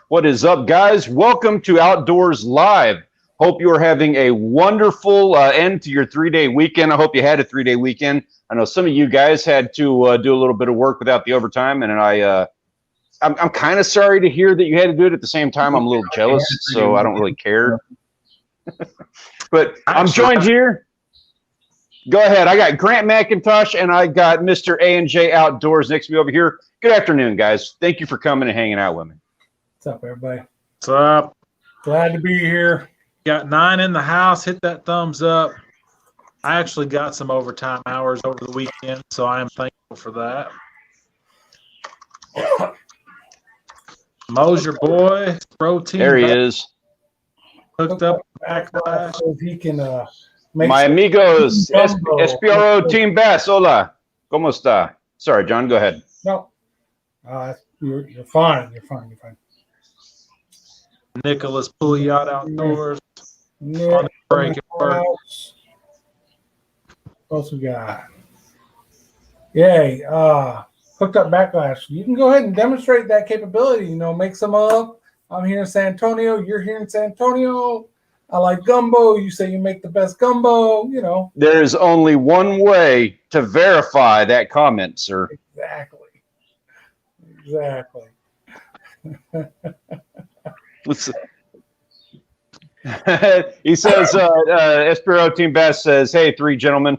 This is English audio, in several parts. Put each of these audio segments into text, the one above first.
What is up, guys? Welcome to Outdoors Live. Hope you are having a wonderful end to your 3-day weekend. I hope you had a 3-day weekend. I know some of you guys had to do a little bit of work without the overtime, and I'm kind of sorry to hear that you had to do it. At the same time, I'm a little jealous, so I don't really care. But I'm joined here. Go ahead. I got Grant McIntosh, and I got Mr. A&J Outdoors next to me over here. Good afternoon, guys. Thank you for coming and hanging out with me. What's up, everybody? What's up? Glad to be here. Got 9 in the house. Hit that thumbs up. I actually got some overtime hours over the weekend, so I am thankful for that. Mo's your boy. Protein. There he is. Hooked up backlash. So he can make My amigos, SPRO Team Bass. Hola. ¿Cómo está? Sorry, John, go ahead. No. You're fine. You're fine. You're fine. Nicholas Yacht Outdoors. Nick, Break it first. What else we got? Yay. Hooked up backlash. You can go ahead and demonstrate that capability. You know, make some up. I'm here in San Antonio. You're here in San Antonio. I like gumbo. You say you make the best gumbo. You know. There is only one way to verify that comment, sir. Exactly. He says, Espero Team Bass says, hey, 3 gentlemen.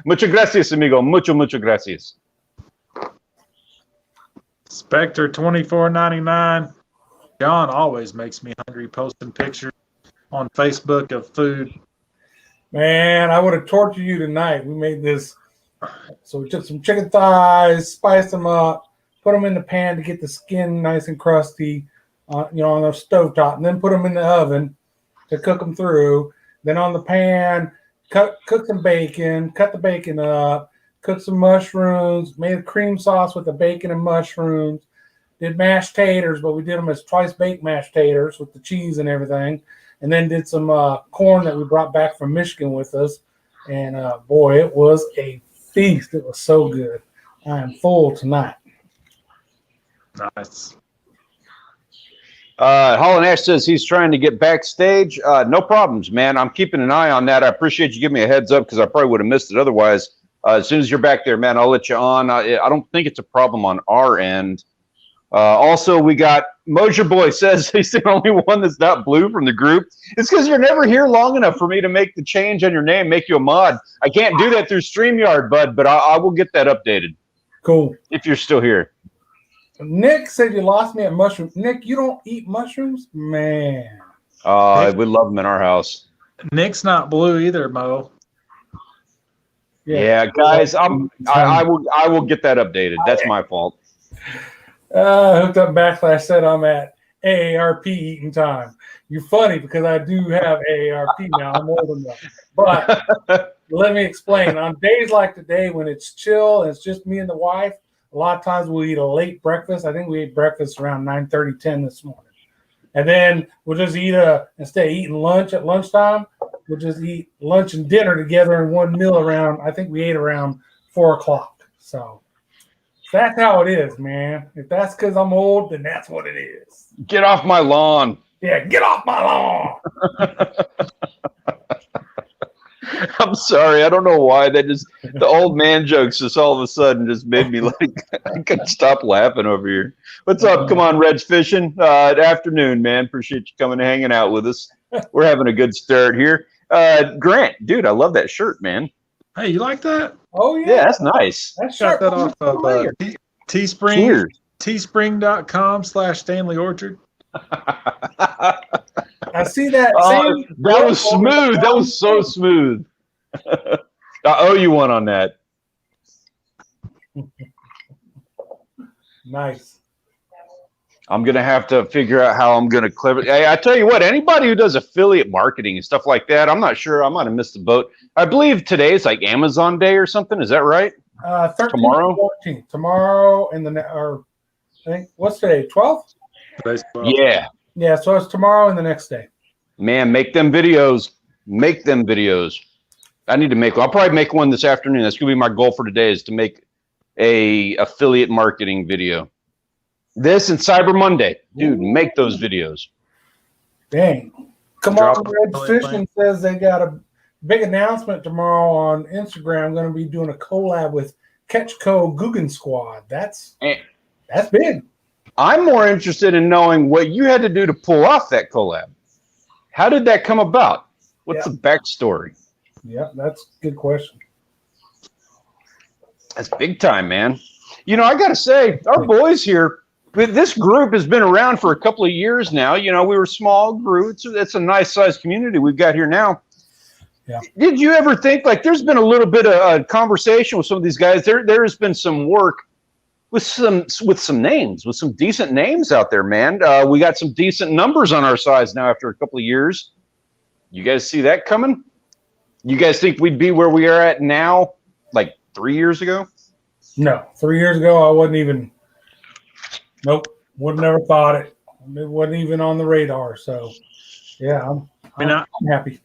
Muchas gracias, amigo. Mucho gracias. Spectre $24.99. John always makes me hungry posting pictures on Facebook of food. Man, I would have tortured you tonight. We made this. So we took some chicken thighs, spiced them up, put them in the pan to get the skin nice and crusty, on the stovetop, and then put them in the oven to cook them through. Then on the pan, cook some bacon, cut the bacon up, cook some mushrooms, made a cream sauce with the bacon and mushrooms, did mashed taters, but we did them as twice baked mashed taters with the cheese and everything, and then did some corn that we brought back from Michigan with us. And boy, it was a feast. It was so good. I am full tonight. Nice. Haulin Ash says he's trying to get backstage. No problems, man. I'm keeping an eye on that. I appreciate you giving me a heads up because I probably would have missed it otherwise. As soon as you're back there, man, I'll let you on. I don't think it's a problem on our end. Also, we got Mosier Boy says he's the only one that's not blue from the group. It's because you're never here long enough for me to make the change on your name, make you a mod. I can't do that through StreamYard, bud, but I will get that updated. Cool. If you're still here. Nick said you lost me at mushrooms. Nick, you don't eat mushrooms? Man. We love them in our house. Nick's not blue either, Mo. Yeah, guys, I will get that updated. That's my fault. Hooked up backlash said I'm at AARP eating time. You're funny because I do have AARP now. I'm old enough. But let me explain. On days like today when it's chill and it's just me and the wife, a lot of times we'll eat a late breakfast. I think we ate breakfast around 9:30, 10 this morning. And then we'll just eat instead of eating lunch at lunchtime, we'll just eat lunch and dinner together in one meal around, I think we ate around 4 o'clock. So that's how it is, man. If that's because I'm old, then that's what it is. Get off my lawn. Yeah, get off my lawn. I'm sorry. I don't know why. The old man jokes just all of a sudden just made me like, I couldn't stop laughing over here. What's up? Come on, Red's Fishing. Afternoon, man. Appreciate you coming and hanging out with us. We're having a good start here. Grant, dude, I love that shirt, man. Hey, you like that? Oh, yeah. Yeah, that's nice. That's Got that off of Teespring. Cheers. Teespring.com/Stanley Orchard. I see that. That was smooth. That was so smooth. I owe you one on that. Nice. I'm going to have to figure out how I'm going to clever. I tell you what, anybody who does affiliate marketing and stuff like that, I'm not sure. I might have missed the boat. I believe today is like Amazon Day or something. Is that right? 13th, Tomorrow? 14th. Tomorrow or I think, what's today, 12th? Yeah. Yeah, so it's tomorrow and the next day. Man, make them videos. Make them videos. I need to make one. I'll probably make one this afternoon. That's going to be my goal for today is to make a affiliate marketing video. This and Cyber Monday. Dude, Ooh. make those videos. Dang. Come Drop on, a Red million Fishing says they got a big announcement tomorrow on Instagram. I'm going to be doing a collab with Catch Co. Guggen Squad. That's big. I'm more interested in knowing what you had to do to pull off that collab. How did that come about? What's the backstory? Yeah, that's a good question. That's big time, man. You know, I got to say, our boys here, this group has been around for a couple of years now. You know, we were a small group. It's a nice sized community we've got here now. Yeah. Did you ever think, like, there's been a little bit of a conversation with some of these guys? There has been some work with some names, with some decent names out there, man. We got some decent numbers on our sides now after a couple of years. You guys see that coming? You guys think we'd be where we are at now, like 3 years ago? No, 3 years ago, I wasn't even. Nope, would never thought it. It wasn't even on the radar. So, yeah, I'm happy.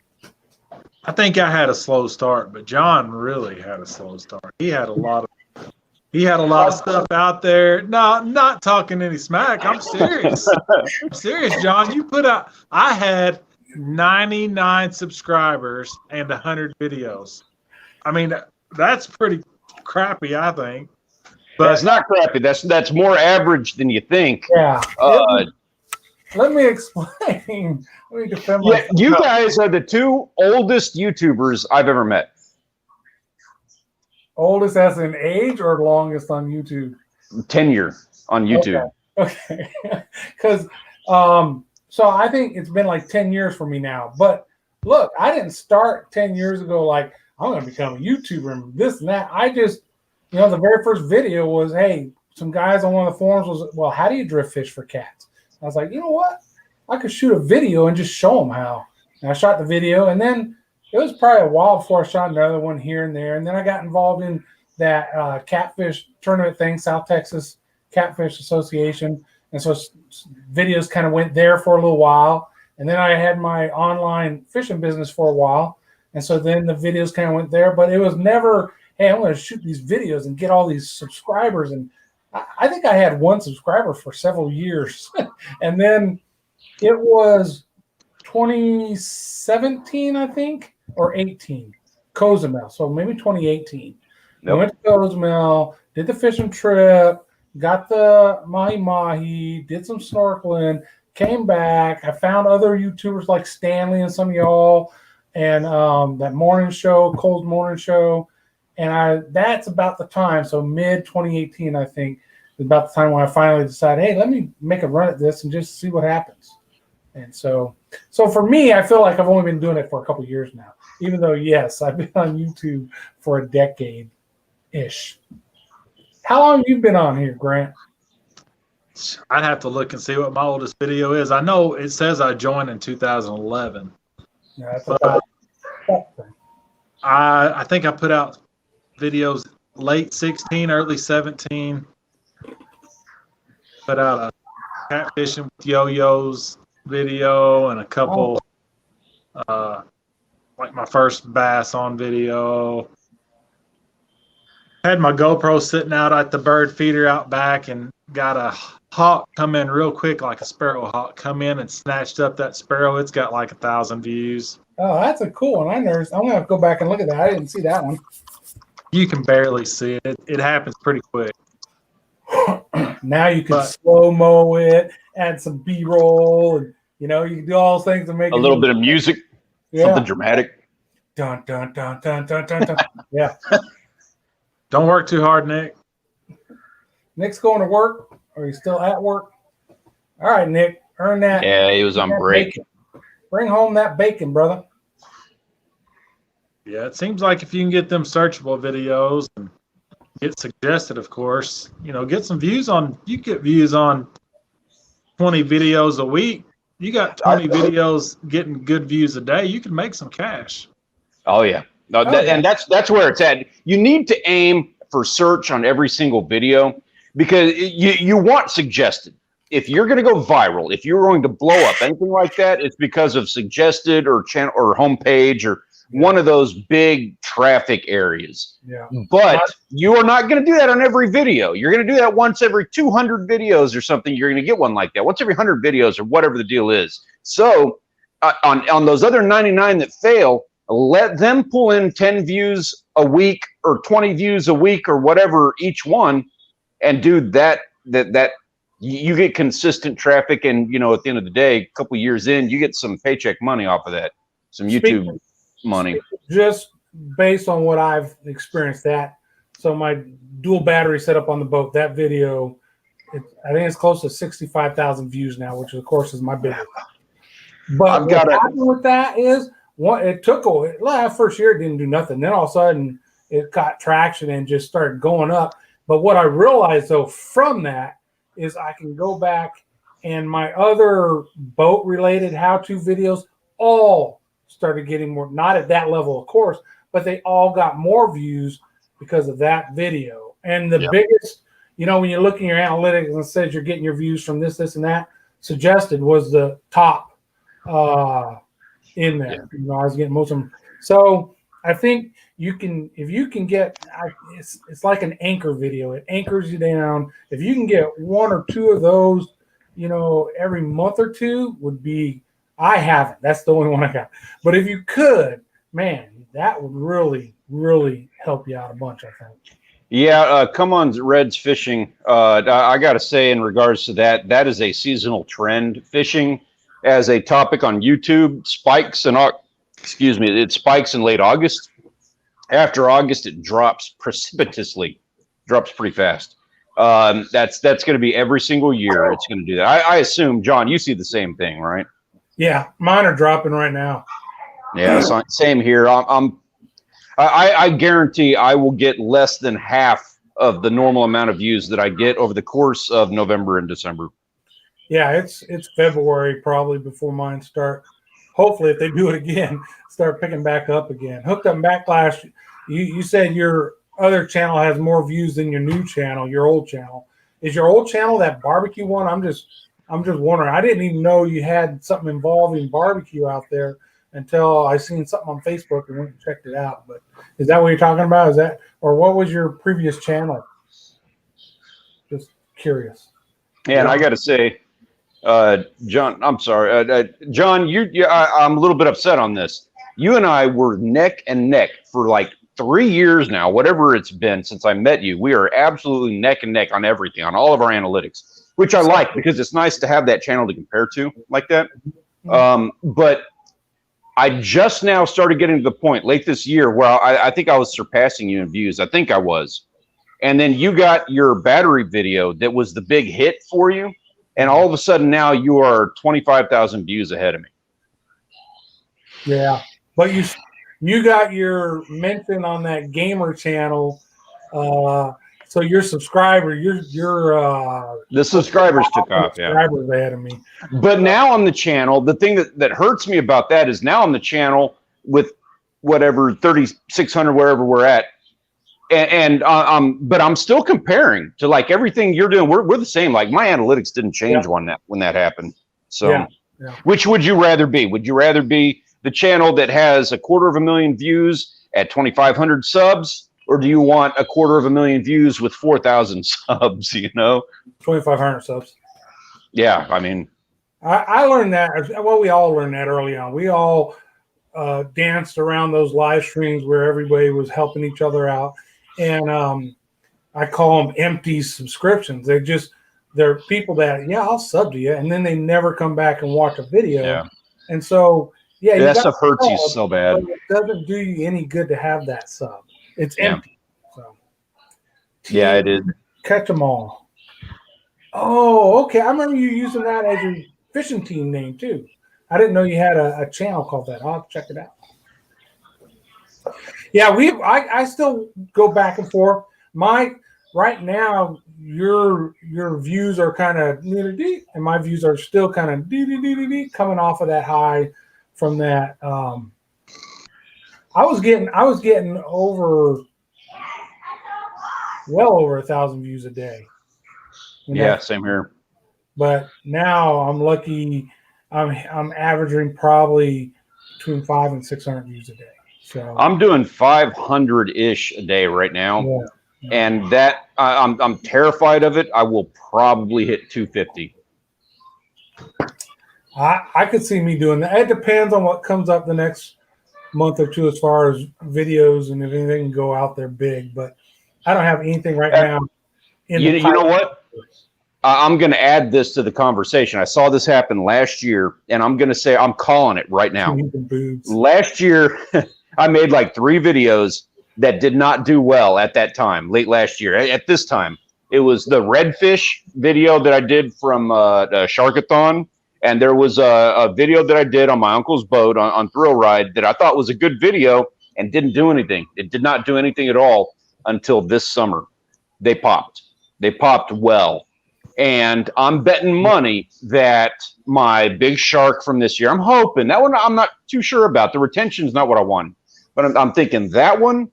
I think I had a slow start, but John really had a slow start. He had a lot of stuff out there. No, not talking any smack. I'm serious. I'm serious, John. You put out. I had 99 subscribers and 100 videos. I mean, that's pretty crappy, I think. But that's not crappy. That's more average than you think. Yeah. Let me explain. Let me defend myself. Yeah, you guys are the two oldest YouTubers I've ever met. Oldest as in age or longest on YouTube? Tenure on YouTube. Okay. Because so I think it's been like 10 years for me now. But look, I didn't start 10 years ago like I'm going to become a YouTuber and this and that. I just, you know, the very first video was, hey, some guys on one of the forums was, well, how do you drift fish for cats? I was like, you know what? I could shoot a video and just show them how. And I shot the video, and then it was probably a while before I shot another one here and there. And then I got involved in that catfish tournament thing, South Texas Catfish Association. And so videos kind of went there for a little while. And then I had my online fishing business for a while. And so then the videos kind of went there. But it was never, hey, I'm going to shoot these videos and get all these subscribers. And I think I had one subscriber for several years. And then it was 2017, I think, or 18, Cozumel. So maybe 2018. Nope. I went to Cozumel, did the fishing trip, got the mahi-mahi, did some snorkeling, came back. I found other YouTubers like Stanley and some of y'all, and that morning show, Cold Morning Show. And that's about the time. So mid 2018, I think, is about the time when I finally decided, hey, let me make a run at this and just see what happens. And so for me, I feel like I've only been doing it for a couple of years now, even though, yes, I've been on YouTube for a decade-ish. How long have you been on here, Grant? I'd have to look and see what my oldest video is. I know it says I joined in 2011. Yeah, that's about that thing. I think I put out videos late 16, early 17. Put out a catfishing with yo-yos video and a couple, like my first bass on video. Had my GoPro sitting out at the bird feeder out back and got a hawk come in real quick, like a sparrow hawk, come in and snatched up that sparrow. It's got like 1,000 views. Oh, that's a cool one. I'm going to go back and look at that. I didn't see that one. You can barely see it. It happens pretty quick. Now you can slow-mo it, add some B-roll, and, you know, you can do all those things to make a little bit of music, something dramatic. Dun, dun, dun, dun, dun, dun, dun. Yeah. Don't work too hard, Nick. Nick's going to work, or he's still at work? All right, Nick, earn that. Yeah, he was on break. Bacon. Bring home that bacon, brother. Yeah, it seems like if you can get them searchable videos and get suggested, of course, you know, get some views on, you get views on 20 videos a week. You got 20 videos getting good views a day. You can make some cash. Oh, yeah. No, and that's where it's at. You need to aim for search on every single video because you want suggested. If you're going to go viral, if you're going to blow up, anything like that, it's because of suggested or channel or homepage one of those big traffic areas. Yeah. But you are not going to do that on every video. You're going to do that once every 200 videos or something. You're going to get one like that once every 100 videos or whatever the deal is. So on those other 99 that fail, let them pull in 10 views a week or 20 views a week or whatever each one, and do that you get consistent traffic, and at the end of the day, a couple years in, you get some paycheck money off of that, some YouTube money. Just based on what I've experienced, so my dual battery setup on the boat, that video, I think it's close to 65,000 views now, which of course is my biggest. But what happened with that is it took first year it didn't do nothing. Then all of a sudden it got traction and just started going up. But what I realized though from that is I can go back, and my other boat related how-to videos all started getting more, not at that level, of course, but they all got more views because of that video. And the biggest, when you look in your analytics and it says you're getting your views from this, and that, suggested was the top in there. I was getting most of them. So I think if you can get, it's like an anchor video. It anchors you down. If you can get one or two of those, every month or two would be, I haven't. That's the only one I got. But if you could, man, that would really, really help you out a bunch, I think. Yeah, come on, Red's Fishing. I got to say, in regards to that is a seasonal trend. Fishing as a topic on YouTube spikes it spikes in late August. After August, it drops precipitously, drops pretty fast. That's going to be every single year. It's going to do that. I assume, John, you see the same thing, right? Yeah, mine are dropping right now. Yeah, same here. I guarantee I will get less than half of the normal amount of views that I get over the course of November and December. Yeah, it's February probably before mine start. Hopefully, if they do it again, start picking back up again. Hooked Up Backlash, you said your other channel has more views than your new channel, your old channel. Is your old channel that barbecue one? I'm just wondering. I didn't even know you had something involving barbecue out there until I seen something on Facebook and went and checked it out. But is that what you're talking about? Is that, or what was your previous channel? Just curious. Yeah, and I got to say, John, I'm sorry, John, I'm a little bit upset on this. You and I were neck and neck for like 3 years now, whatever it's been since I met you. We are absolutely neck and neck on everything, on all of our analytics, which I like because it's nice to have that channel to compare to like that. But I just now started getting to the point late this year where I think I was surpassing you in views. I think I was. And then you got your battery video that was the big hit for you. And all of a sudden now you are 25,000 views ahead of me. Yeah. But you got your mention on that gamer channel. So your subscriber, the subscribers took off. Subscribers ahead of me. But now on the channel, the thing that hurts me about that is now on the channel with whatever 3,600 wherever we're at, but I'm still comparing to like everything you're doing. We're the same. Like my analytics didn't change when that happened. So, which would you rather be? Would you rather be the channel that has 250,000 views at 2,500 subs, or do you want 250,000 views with 4,000 subs? 2,500 subs. Yeah, I mean, I learned that. Well, we all learned that early on. We all danced around those live streams where everybody was helping each other out, and I call them empty subscriptions. They're people that I'll sub to you, and then they never come back and watch a video. Yeah. And so that stuff hurts you so bad. It doesn't do you any good to have that sub. It's empty. So yeah, it is. Catch them all. Oh, okay. I remember you using that as your fishing team name too. I didn't know you had a channel called that. I'll have to check it out. Yeah, I still go back and forth. Right now, your views are kind of and my views are still kind of coming off of that high from that. I was getting well over 1,000 views a day. Yeah, same here. But now I'm lucky. I'm averaging probably between 500 and 600 views a day. So I'm doing 500-ish a day right now. yeah. And that I'm terrified of it. I will probably hit 250. I could see me doing that. It depends on what comes up the next month or two as far as videos and if anything can go out there big. But I don't have anything right now. You know what? I'm going to add this to the conversation. I saw this happen last year, and I'm going to say I'm calling it right now. Last year, I made like 3 videos that did not do well at that time, late last year. At this time, it was the redfish video that I did from the Sharkathon, and there was a video that I did on my uncle's boat on Thrill Ride that I thought was a good video and didn't do anything. It did not do anything at all until this summer. They popped. They popped well. And I'm betting money that my big shark from this year, I'm hoping that one, I'm not too sure about. The retention's not what I want, but I'm thinking that one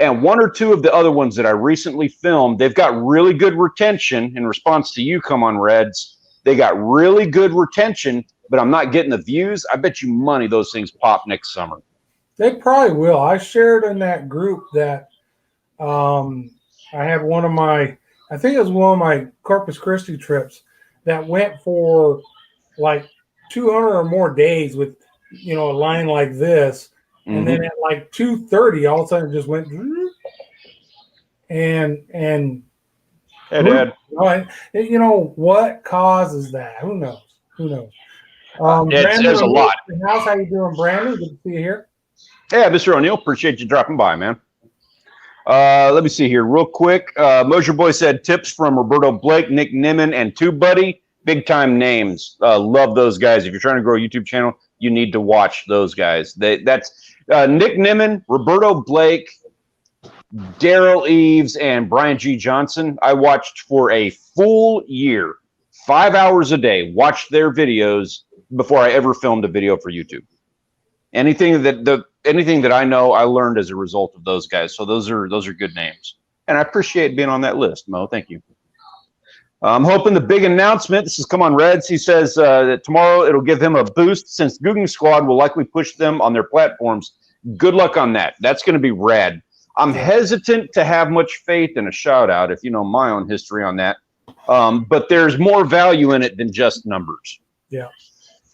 and 1 or 2 of the other ones that I recently filmed, they've got really good retention in response to you, Come On Reds. They got really good retention, but I'm not getting the views. I bet you money those things pop next summer. They probably will. I shared in that group that I have one of my, I think it was one of my Corpus Christi trips that went for like 200 or more days with, a line like this. And then at like 2:30, all of a sudden it just went and hey, Dad. What causes that? Who knows? There's a lot. House, how you doing, Brandon? Good to see you here. Yeah, Mr. O'Neill, appreciate you dropping by, man. Let me see here real quick. Mosier Boy said tips from Roberto Blake, Nick Nimmin, and TubeBuddy. Big time names. Love those guys. If you're trying to grow a YouTube channel, you need to watch those guys. That's Nick Nimmin, Roberto Blake, Daryl Eves, and Brian G. Johnson. I watched for a full year, 5 hours a day, watched their videos before I ever filmed a video for YouTube. Anything that I know, I learned as a result of those guys. So those are good names, and I appreciate being on that list, Mo. Thank you. I'm hoping the big announcement. This is Come On Reds. He says that tomorrow it'll give him a boost since Googing Squad will likely push them on their platforms. Good luck on that. That's going to be rad. I'm hesitant to have much faith in a shout out, if you know my own history on that. But there's more value in it than just numbers. Yeah.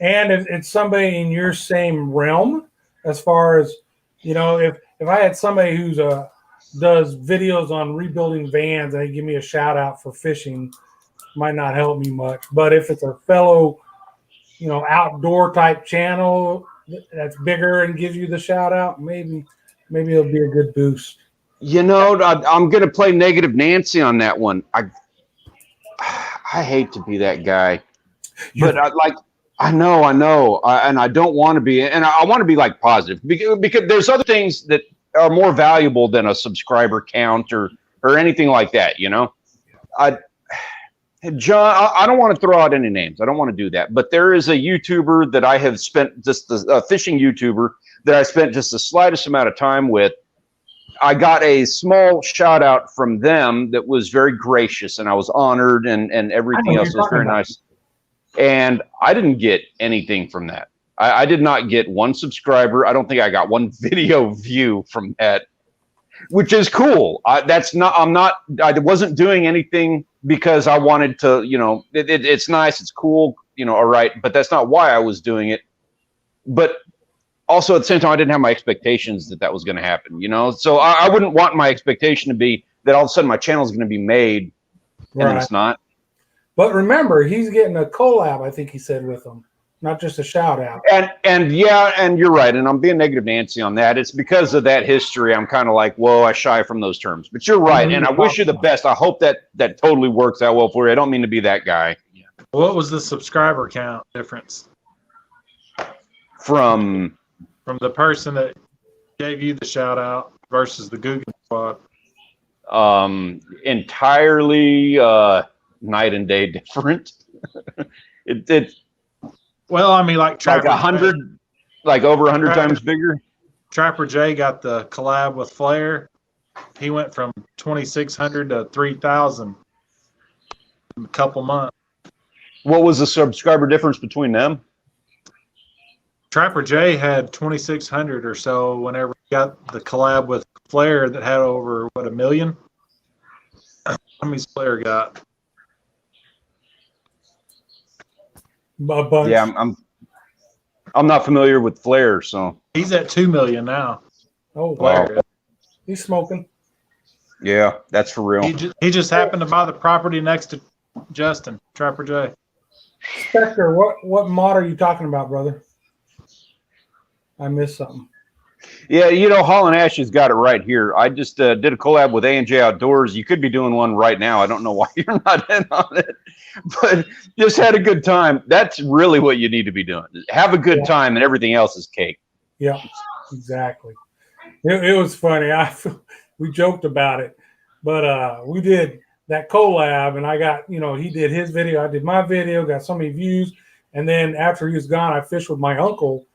And if it's somebody in your same realm, as far as, if I had somebody who's does videos on rebuilding vans and they give me a shout out for fishing, might not help me much. But if it's a fellow, outdoor type channel that's bigger and gives you the shout out, maybe it'll be a good boost. I'm going to play negative Nancy on that one. I hate to be that guy, but I know, and I don't want to be, and I want to be like positive because there's other things that are more valuable than a subscriber count or anything like that. John, I don't want to throw out any names. I don't want to do that, but there is a YouTuber that I have spent a fishing YouTuber that I spent just the slightest amount of time with. I got a small shout out from them that was very gracious, and I was honored, and everything else was very nice. And I didn't get anything from that. I did not get one subscriber. I don't think I got one video view from that, which is cool. I wasn't doing anything because I wanted to, it's nice, it's cool, all right, but that's not why I was doing it. But also at the same time, I didn't have my expectations that was going to happen, So I wouldn't want my expectation to be that all of a sudden my channel is going to be made, and it's not. But remember, he's getting a collab, I think he said, with them, not just a shout out. And you're right. And I'm being negative Nancy on that. It's because of that history. I'm kind of like, whoa, I shy from those terms. But you're right. And I wish you the best. I hope that totally works out well for you. I don't mean to be that guy. What was the subscriber count difference? From the person that gave you the shout out versus the Google Squad? Entirely night and day different. Well, I mean, like 100, like over 100 times bigger. Trapper J got the collab with Flair. He went from 2,600 to 3,000 in a couple months. What was the subscriber difference between them? Trapper J had 2,600 or so whenever he got the collab with Flair that had over, what, 1 million? How many's Flair got? A bunch. Yeah, I'm not familiar with Flair, so He's at 2 million now. Oh, Flair wow. is. He's smoking. yeah, that's for real. He just happened to buy the property next to Justin, Trapper J. Spectre, what mod are you talking about, brother? I missed something. Yeah, Haulin Ash has got it right here. I just did a collab with A&J Outdoors. You could be doing one right now. I don't know why you're not in on it, but just had a good time. That's really what you need to be doing. Have a good time, and everything else is cake. Yeah, exactly. It was funny. We joked about it, but we did that collab, and I got, he did his video, I did my video, got so many views, and then after he was gone, I fished with my uncle,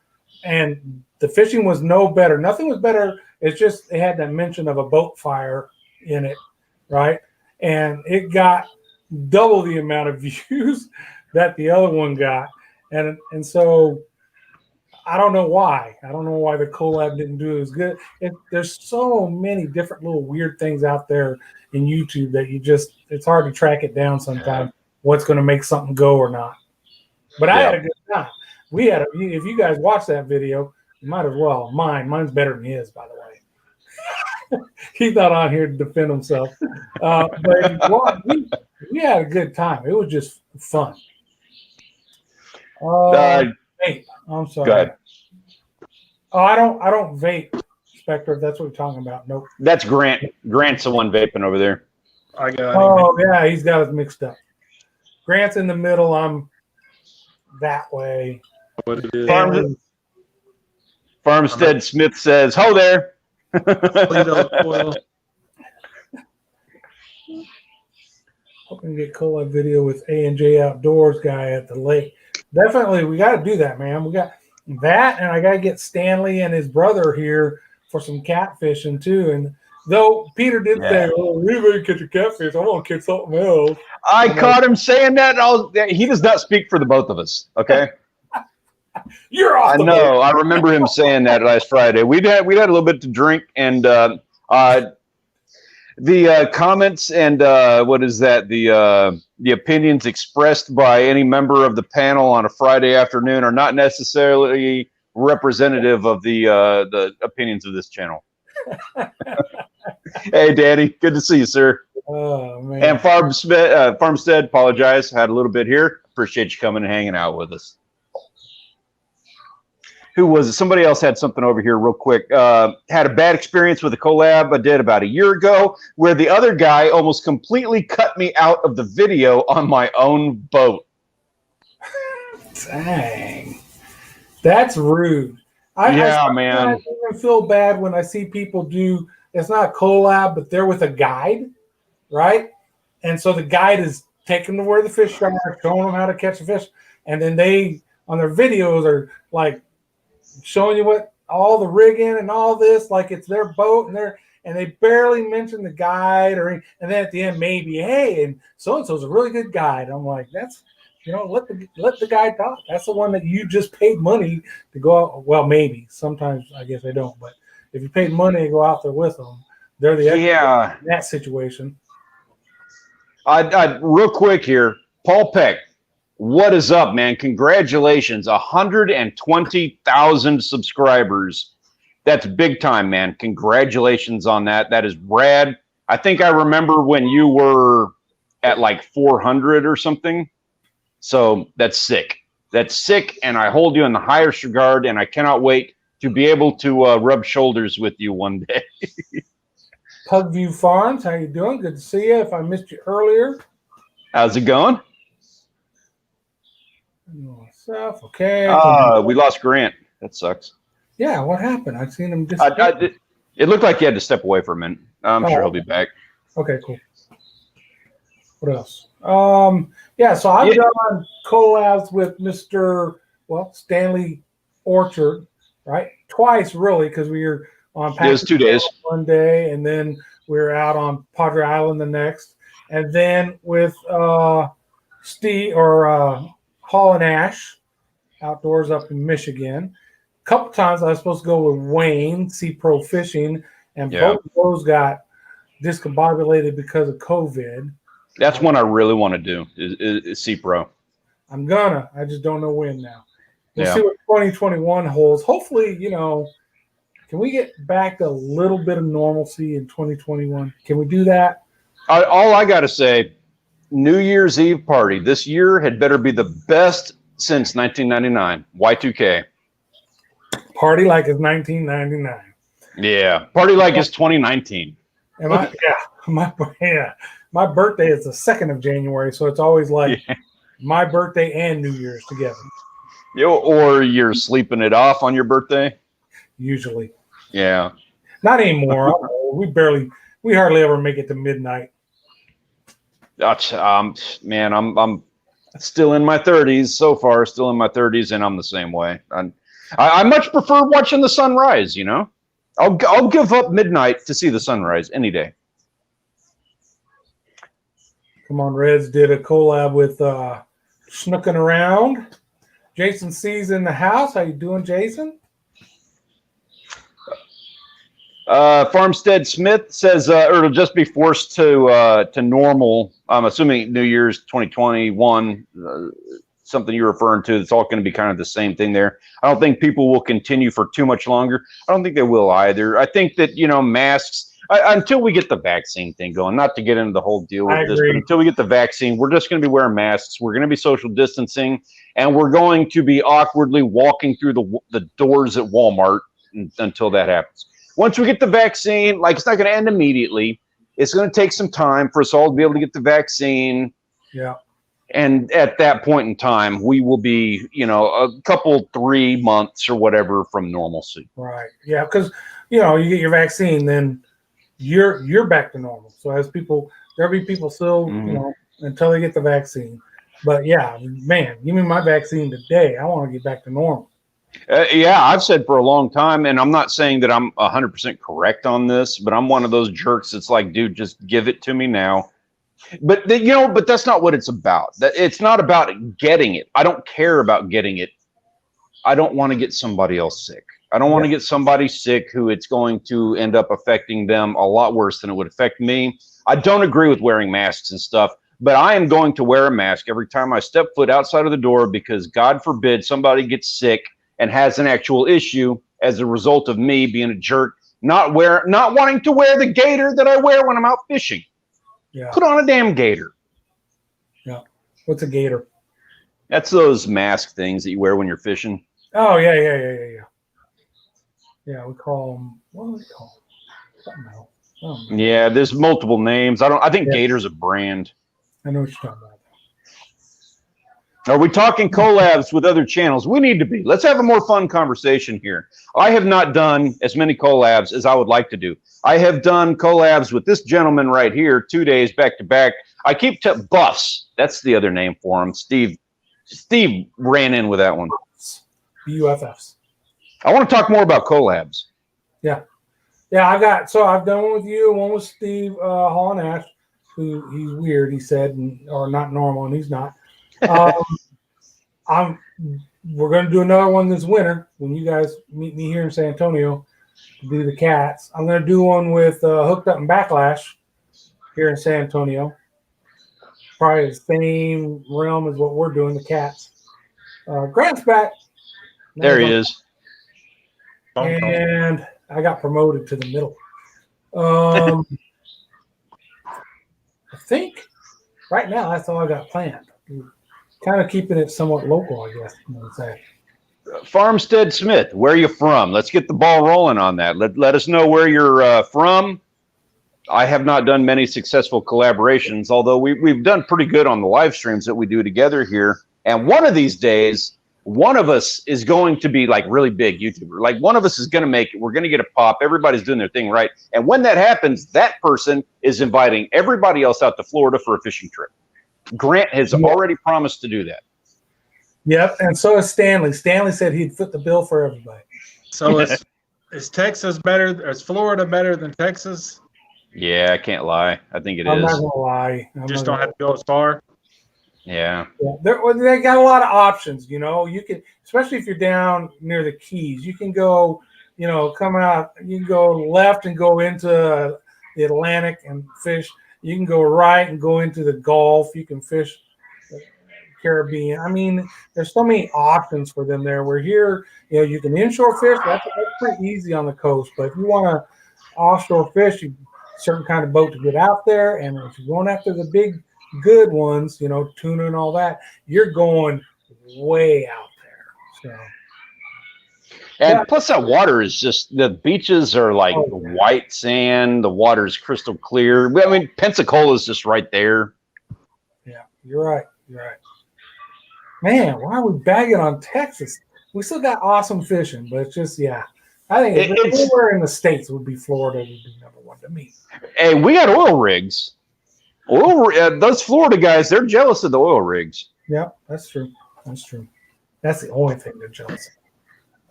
and the fishing was no better. Nothing was better. It's just it had that mention of a boat fire in it, right? And it got double the amount of views that the other one got, and so I don't know why. I don't know why the collab didn't do as good. There's so many different little weird things out there in YouTube that it's hard to track it down sometimes. What's going to make something go or not? But I had a good time. If you guys watch that video, you might as well. Mine's better than his, by the way. He's not on here to defend himself. But we had a good time. It was just fun. Vape. I'm sorry. Go ahead. Oh, I don't vape, Spectre, if that's what we're talking about. Nope. That's Grant. Grant's the one vaping over there. I got him. Oh, yeah, he's got us mixed up. Grant's in the middle. I'm that way. What it is. Farmstead Smith says, "Ho there." Hoping to get collab video with A&J Outdoors guy at the lake. Definitely, we got to do that, man. We got that, and I got to get Stanley and his brother here for some catfishing too. And though Peter did say, "Oh, we may catch a catfish. I want to catch something else." I caught him saying that. He does not speak for the both of us. Okay. You're off. I know. I remember him saying that last Friday. We'd had a little bit to drink, and the comments and what is that? The opinions expressed by any member of the panel on a Friday afternoon are not necessarily representative of the opinions of this channel. Hey, Danny, good to see you, sir. Oh, man. And Farmstead, apologize. Had a little bit here. Appreciate you coming and hanging out with us. Who was it? Somebody else had something over here real quick. Had a bad experience with a collab I did about a year ago where the other guy almost completely cut me out of the video on my own boat. Dang. That's rude. I even feel bad when I see people do, it's not a collab, but they're with a guide, right? And so the guide is taking them to where the fish are, showing them how to catch a fish. And then they, on their videos, are like, showing you what all the rigging and all this, like it's their boat, and they barely mention the guide, and then at the end maybe, hey, and so and so's a really good guide. I'm like, that's, let the guide talk. That's the one that you just paid money to go out. Well, maybe sometimes I guess they don't, but if you paid money to go out there with them, they're the expert in that situation. I real quick here, Paul Peck. What is up, man? Congratulations. 120,000 subscribers. That's big time, man. Congratulations on that. That is rad. I think I remember when you were at like 400 or something. So that's sick. That's sick, and I hold you in the highest regard, and I cannot wait to be able to rub shoulders with you one day. Pugview Farms, how you doing? Good to see you. If I missed you earlier. How's it going? Myself, okay. We lost Grant. That sucks. Yeah, what happened? I've seen him disappear. It looked like he had to step away for a minute. I'm sure he'll be back. Okay, cool. What else? Yeah, so I've done collabs with Stanley Orchard, right? Twice, really, because we were on it was 2 days. One day, and then we were out on Padre Island the next. And then with Haulin Ash Outdoors up in Michigan. couple times I was supposed to go with Wayne, Sea Pro Fishing, and both of those got discombobulated because of COVID. That's one I really want to do is Sea Pro. I just don't know when now. We'll see what 2021 holds. Hopefully, can we get back to a little bit of normalcy in 2021? Can we do that? All I got to say, New Year's Eve party this year had better be the best since 1999. Y2K. Party like it's 1999. Yeah, party like it's 2019. My birthday is the 2nd of January, so it's always like my birthday and New Year's together. Or you're sleeping it off on your birthday. Usually. Yeah. Not anymore. We hardly ever make it to midnight. Man, I'm still in my 30s so far. Still in my 30s, and I'm the same way. I much prefer watching the sunrise. I'll give up midnight to see the sunrise any day. Come on, Reds did a collab with Snooking Around. Jason C's in the house. How you doing, Jason? Farmstead Smith says it'll just be forced to normal. I'm assuming New Year's 2021, something you're referring to. It's all going to be kind of the same thing there. I don't think people will continue for too much longer. I don't think they will either. I think that, masks, until we get the vaccine thing going, not to get into the whole deal with this, but until we get the vaccine, we're just going to be wearing masks. We're going to be social distancing, and we're going to be awkwardly walking through the doors at Walmart until that happens. Once we get the vaccine, it's not going to end immediately. It's going to take some time for us all to be able to get the vaccine. Yeah. And at that point in time, we will be, a couple, 3 months or whatever from normalcy. Right. Yeah. Because, you get your vaccine, then you're back to normal. So there'll be people still, until they get the vaccine. But yeah, man, give me my vaccine today. I want to get back to normal. Yeah, I've said for a long time, and I'm not saying that I'm 100% correct on this, but I'm one of those jerks that's like, dude, just give it to me now. But but that's not what it's about. It's not about getting it. I don't care about getting it. I don't want to get somebody else sick. I don't want to get somebody sick who it's going to end up affecting them a lot worse than it would affect me. I don't agree with wearing masks and stuff, but I am going to wear a mask every time I step foot outside of the door because God forbid somebody gets sick and has an actual issue as a result of me being a jerk, not wanting to wear the gaiter that I wear when I'm out fishing. Yeah. Put on a damn gaiter. Yeah. What's a gaiter? That's those mask things that you wear when you're fishing. Oh, yeah. Yeah, we call them, what do we call them? Something else. Yeah, there's multiple names. I think Gator's a brand. I know what you're talking about. Are we talking collabs with other channels? We need to be. Let's have a more fun conversation here. I have not done as many collabs as I would like to do. I have done collabs with this gentleman right here 2 days back to back. I keep Buffs. That's the other name for him. Steve ran in with that one. BUFFs. I want to talk more about collabs. Yeah. Yeah, I've done one with you, one with Steve Haulin Ash, who he's weird, he said, or not normal, and he's not. We're going to do another one this winter when you guys meet me here in San Antonio to do the cats. I'm going to do one with Hooked Up and Backlash here in San Antonio. Probably the same realm as what we're doing, the cats. Grant's back. There he is. And I got promoted to the middle. I think right now that's all I got planned. Kind of keeping it somewhat local, I guess. I would say. Farmstead Smith, where are you from? Let's get the ball rolling on that. Let us know where you're from. I have not done many successful collaborations, although we've done pretty good on the live streams that we do together here. And one of these days, one of us is going to be like really big YouTuber. Like one of us is going to make it. We're going to get a pop. Everybody's doing their thing right. And when that happens, that person is inviting everybody else out to Florida for a fishing trip. Grant has already promised to do that. Yep, and so is Stanley. Stanley said he'd foot the bill for everybody. So is Texas better? Is Florida better than Texas? Yeah, I can't lie. I think it is. I'm not gonna lie. Just don't have to go as far. Yeah. They got a lot of options. You know, you can, especially if you're down near the Keys, you can go, you know, come out. You can go left and go into the Atlantic and fish. You can go right and go into the Gulf. You can fish the Caribbean. I mean, there's so many options for them there. We're here, you know, you can inshore fish. That's pretty easy on the coast. But if you want to offshore fish, you certain kind of boat to get out there. And if you're going after the big good ones, you know, tuna and all that, you're going way out there. So. And plus that water is just, the beaches are like white sand. The water is crystal clear. I mean, Pensacola is just right there. Yeah, you're right. You're right. Man, why are we bagging on Texas? We still got awesome fishing, but it's just, yeah. I think anywhere in the States would be Florida would be number one to me. Hey, we got oil rigs. Those Florida guys, they're jealous of the oil rigs. Yeah, that's true. That's true. That's the only thing they're jealous of.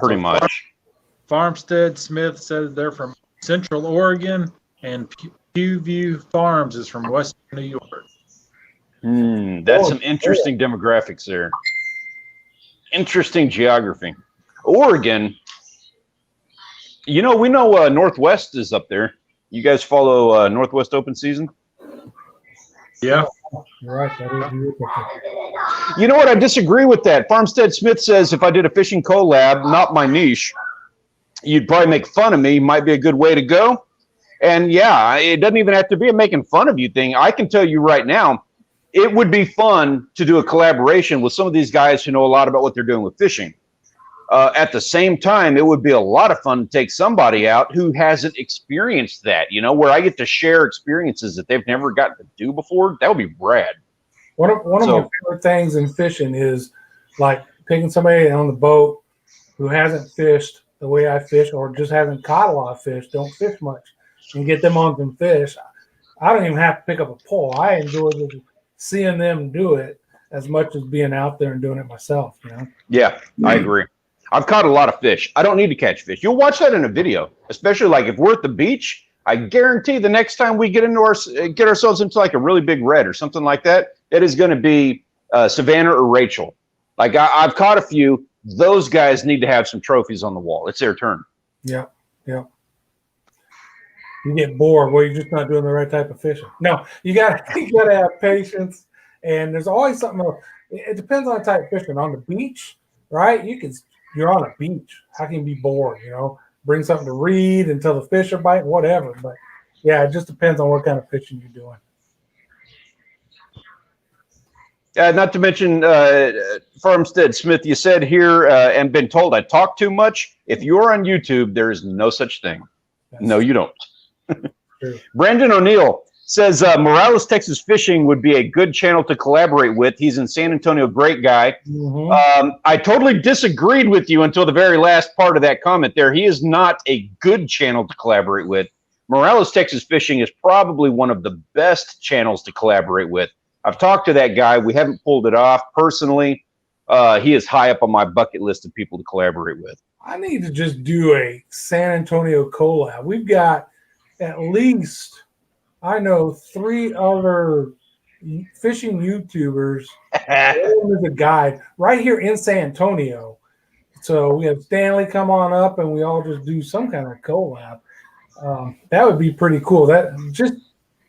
Pretty much. Farmstead Smith said they're from Central Oregon, and Pewview Farms is from Western New York. That's some interesting demographics there. Interesting geography. Oregon, you know, we know Northwest is up there. You guys follow Northwest Open Season? Yeah. You're right. That is beautiful. You know what? I disagree with that. Farmstead Smith says if I did a fishing collab, not my niche, you'd probably make fun of me. Might be a good way to go. And yeah, it doesn't even have to be a making fun of you thing. I can tell you right now, it would be fun to do a collaboration with some of these guys who know a lot about what they're doing with fishing. At the same time, it would be a lot of fun to take somebody out who hasn't experienced that, you know, where I get to share experiences that they've never gotten to do before. That would be rad. One of my favorite things in fishing is like taking somebody on the boat who hasn't fished the way I fish or just hasn't caught a lot of fish, don't fish much, and get them on some fish. I don't even have to pick up a pole. I enjoy seeing them do it as much as being out there and doing it myself, you know? Yeah, I agree. I've caught a lot of fish. I don't need to catch fish. You'll watch that in a video, especially like if we're at the beach. I guarantee the next time we get ourselves into like a really big red or something like that, it is going to be Savannah or Rachel. Like I've caught a few. Those guys need to have some trophies on the wall. It's their turn. Yeah, yeah. You get bored. Well, you're just not doing the right type of fishing. No, you got to have patience, and there's always something else. It depends on the type of fishing. On the beach, right? You're on a beach. How can you be bored? You know, bring something to read until the fish are biting, whatever. But yeah, it just depends on what kind of fishing you're doing. Not to mention, Farmstead Smith, you said here and been told I talk too much. If you're on YouTube, there is no such thing. No, you don't. Brandon O'Neill says Morales, Texas Fishing would be a good channel to collaborate with. He's in San Antonio, great guy. Mm-hmm. I totally disagreed with you until the very last part of that comment there. He is not a good channel to collaborate with. Morales, Texas Fishing is probably one of the best channels to collaborate with. I've talked to that guy. We haven't pulled it off. Personally, he is high up on my bucket list of people to collaborate with. I need to just do a San Antonio collab. We've got at least, I know, 3 other fishing YouTubers as a guide right here in San Antonio. So we have Stanley come on up and we all just do some kind of collab. That would be pretty cool. That just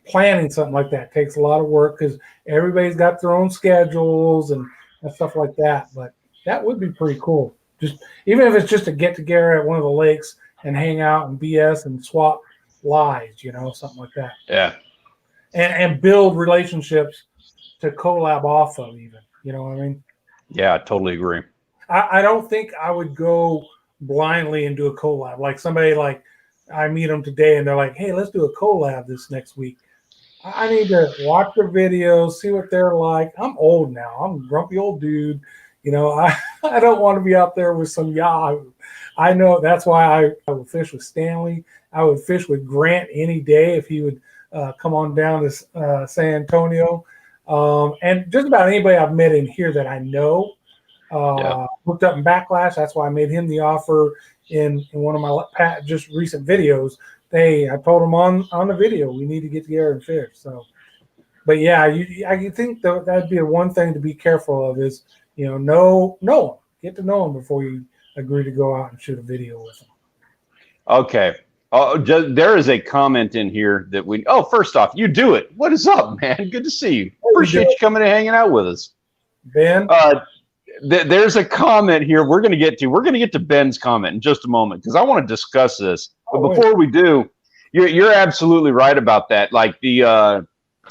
planning something like that takes a lot of work because everybody's got their own schedules and stuff like that. But that would be pretty cool. Just even if it's just to get together at one of the lakes and hang out and BS and swap lies, you know, something like that. Yeah. And build relationships to collab off of even. You know what I mean? Yeah, I totally agree. I don't think I would go blindly and do a collab. Like somebody like I meet them today and they're like, hey, let's do a collab this next week. I need to watch their videos, see what they're like. I'm old now. I'm a grumpy old dude. You know, I don't want to be out there with some yahoo. I know that's why I would fish with Stanley. I would fish with Grant any day if he would come on down to San Antonio. And just about anybody I've met in here that I know hooked up in Backlash. That's why I made him the offer in one of my just recent videos. I told him on the video, we need to get together and fish. So, But yeah, I think that'd be the one thing to be careful of is, know them. Get to know them before you agree to go out and shoot a video with them. Okay. There is a comment in here that first off, you do it. What is up, man? Good to see you. Appreciate you coming and hanging out with us. Ben? There's a comment here we're going to get to. We're going to get to Ben's comment in just a moment because I want to discuss this. But before we do, you're absolutely right about that. Like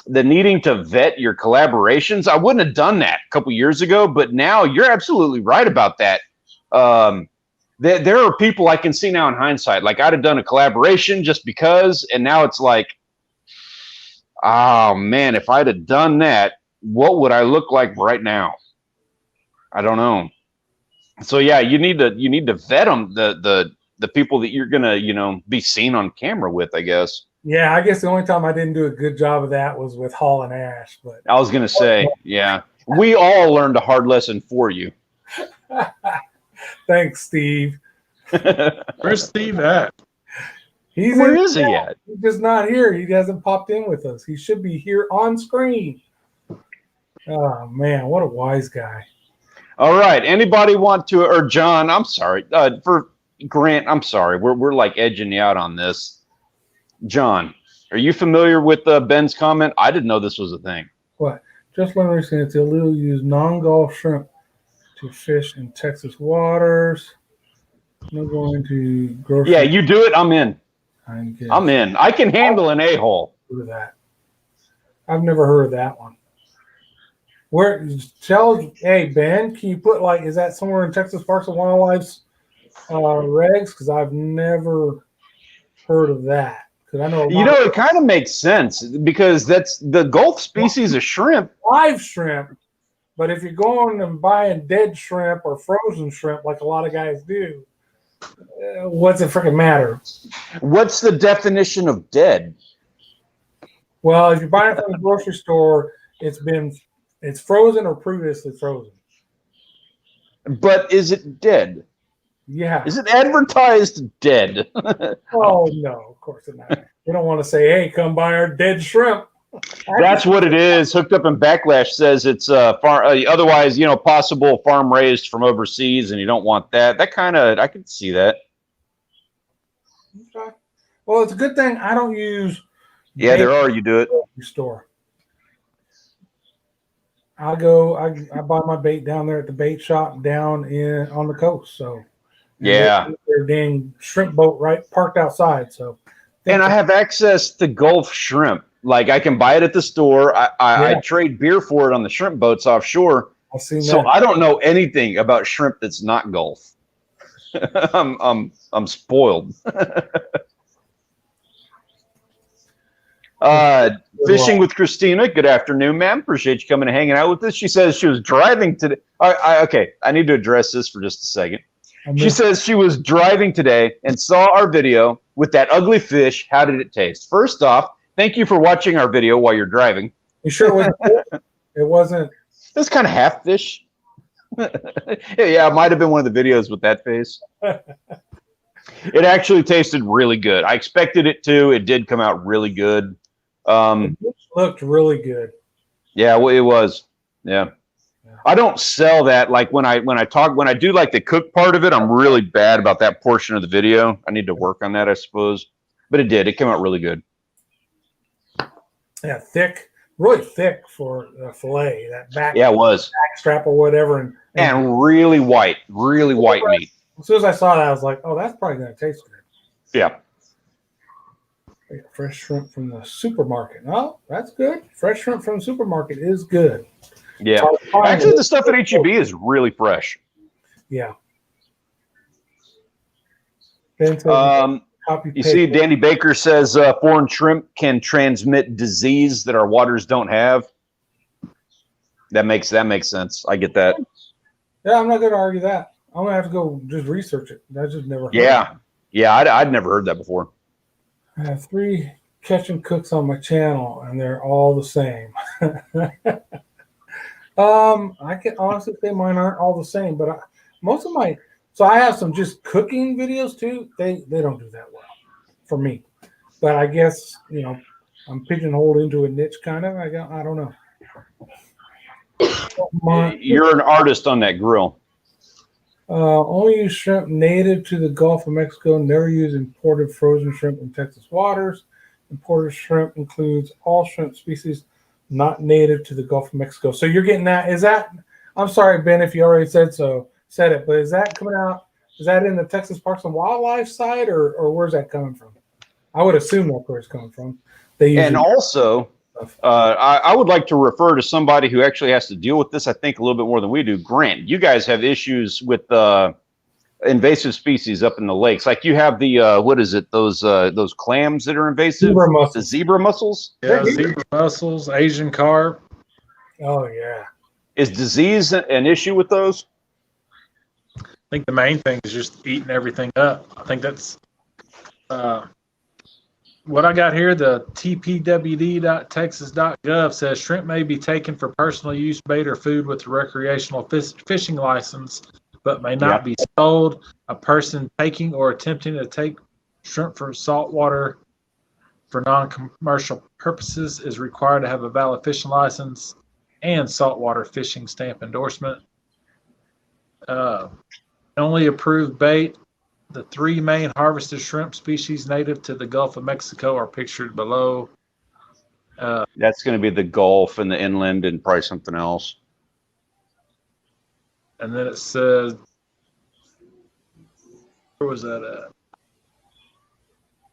the needing to vet your collaborations. I wouldn't have done that a couple years ago, but now you're absolutely right about that. There are people I can see now in hindsight. Like I'd have done a collaboration just because, and now it's like, oh man, if I'd have done that, what would I look like right now? I don't know. So yeah, you need to vet them, the people that you're gonna be seen on camera with, I guess. Yeah, I guess the only time I didn't do a good job of that was with Haulin Ash. But I was gonna say, yeah, we all learned a hard lesson for you. Thanks, Steve. Where's Steve at? Where is he at? He's just not here. He hasn't popped in with us. He should be here on screen. Oh man, what a wise guy. All right. Anybody want to, or John? I'm sorry. For Grant, I'm sorry. We're like edging you out on this. John, are you familiar with Ben's comment? I didn't know this was a thing. What? Just learned recently it's illegal to use non-Gulf shrimp to fish in Texas waters. I'm going to grocery. Yeah, you do it. I'm in. I'm in. I can handle an a-hole. Heard of that? I've never heard of that one. Hey Ben, can you put is that somewhere in Texas Parks and Wildlife's regs? Because I've never heard of that. Because I know it kind of makes sense because that's the Gulf species of shrimp. Live shrimp, but if you're going and buying dead shrimp or frozen shrimp, like a lot of guys do, what's it freaking matter? What's the definition of dead? Well, if you're buying it from the grocery store, it's frozen or previously frozen. But is it dead? Yeah. Is it advertised dead? Oh, no, of course not. They don't want to say, hey, come buy our dead shrimp. That's what it is. Hooked Up and Backlash says it's otherwise, possible farm raised from overseas, and you don't want that. That kind of, I could see that. Okay. Well, it's a good thing I don't use. Yeah, there are. You do it. Store. I buy my bait down there at the bait shop down on the coast. So yeah, their dang shrimp boat parked outside. So and I have access to Gulf shrimp. Like I can buy it at the store. I trade beer for it on the shrimp boats offshore. I've seen so that. I don't know anything about shrimp that's not Gulf. I'm spoiled. Fishing with Christina. Good afternoon, ma'am. Appreciate you coming and hanging out with us. She says she was driving today. Okay, I need to address this for just a second. She says she was driving today and saw our video with that ugly fish. How did it taste? First off, thank you for watching our video while you're driving. You sure it wasn't? It wasn't. It was kind of half fish. Yeah, it might have been one of the videos with that face. It actually tasted really good. I expected it to. It did come out really good. It looked really good. Yeah, well, it was. Yeah. I don't sell that. Like when I do like the cook part of it, I'm really bad about that portion of the video. I need to work on that, I suppose. But it did. It came out really good. Yeah, thick, really thick for a fillet. That back. Yeah, it was. Back strap or whatever, and really white meat. As soon as I saw that, I was like, "Oh, that's probably going to taste good." Yeah. Fresh shrimp from the supermarket. Oh, that's good. Fresh shrimp from the supermarket is good. Yeah. Actually, the stuff at H-E-B is really fresh. Yeah. You see, Danny Baker says foreign shrimp can transmit disease that our waters don't have. That makes sense. I get that. Yeah, I'm not going to argue that. I'm going to have to go just research it. I just never heard Yeah. Yeah, I'd never heard that before. I have 3 catch and cooks on my channel, and they're all the same. I can honestly say mine aren't all the same, but most of my – so I have some just cooking videos too. They don't do that well for me. But I guess, I'm pigeonholed into a niche kind of. I don't know. You're an artist on that grill. Only use shrimp native to the Gulf of Mexico. Never use imported frozen shrimp in Texas waters. Imported shrimp includes all shrimp species not native to the Gulf of Mexico. So you're getting that. Is that? I'm sorry, Ben, if you already said it, but is that coming out? Is that in the Texas Parks and Wildlife side, or where's that coming from? I would assume that's where it's coming from. And also, I would like to refer to somebody who actually has to deal with this, I think, a little bit more than we do. Grant, you guys have issues with invasive species up in the lakes. Like you have the, what is it, those clams that are invasive? Zebra mussels. The zebra mussels? Yeah, zebra mussels, Asian carp. Oh, yeah. Is disease an issue with those? I think the main thing is just eating everything up. I think that's what I got here. The tpwd.texas.gov says shrimp may be taken for personal use, bait, or food with a recreational fishing license, but may not be sold. A person taking or attempting to take shrimp for saltwater for non-commercial purposes is required to have a valid fishing license and saltwater fishing stamp endorsement. Only approved bait. The 3 main harvested shrimp species native to the Gulf of Mexico are pictured below. That's going to be the Gulf and the inland and probably something else. And then it says, where was that at? It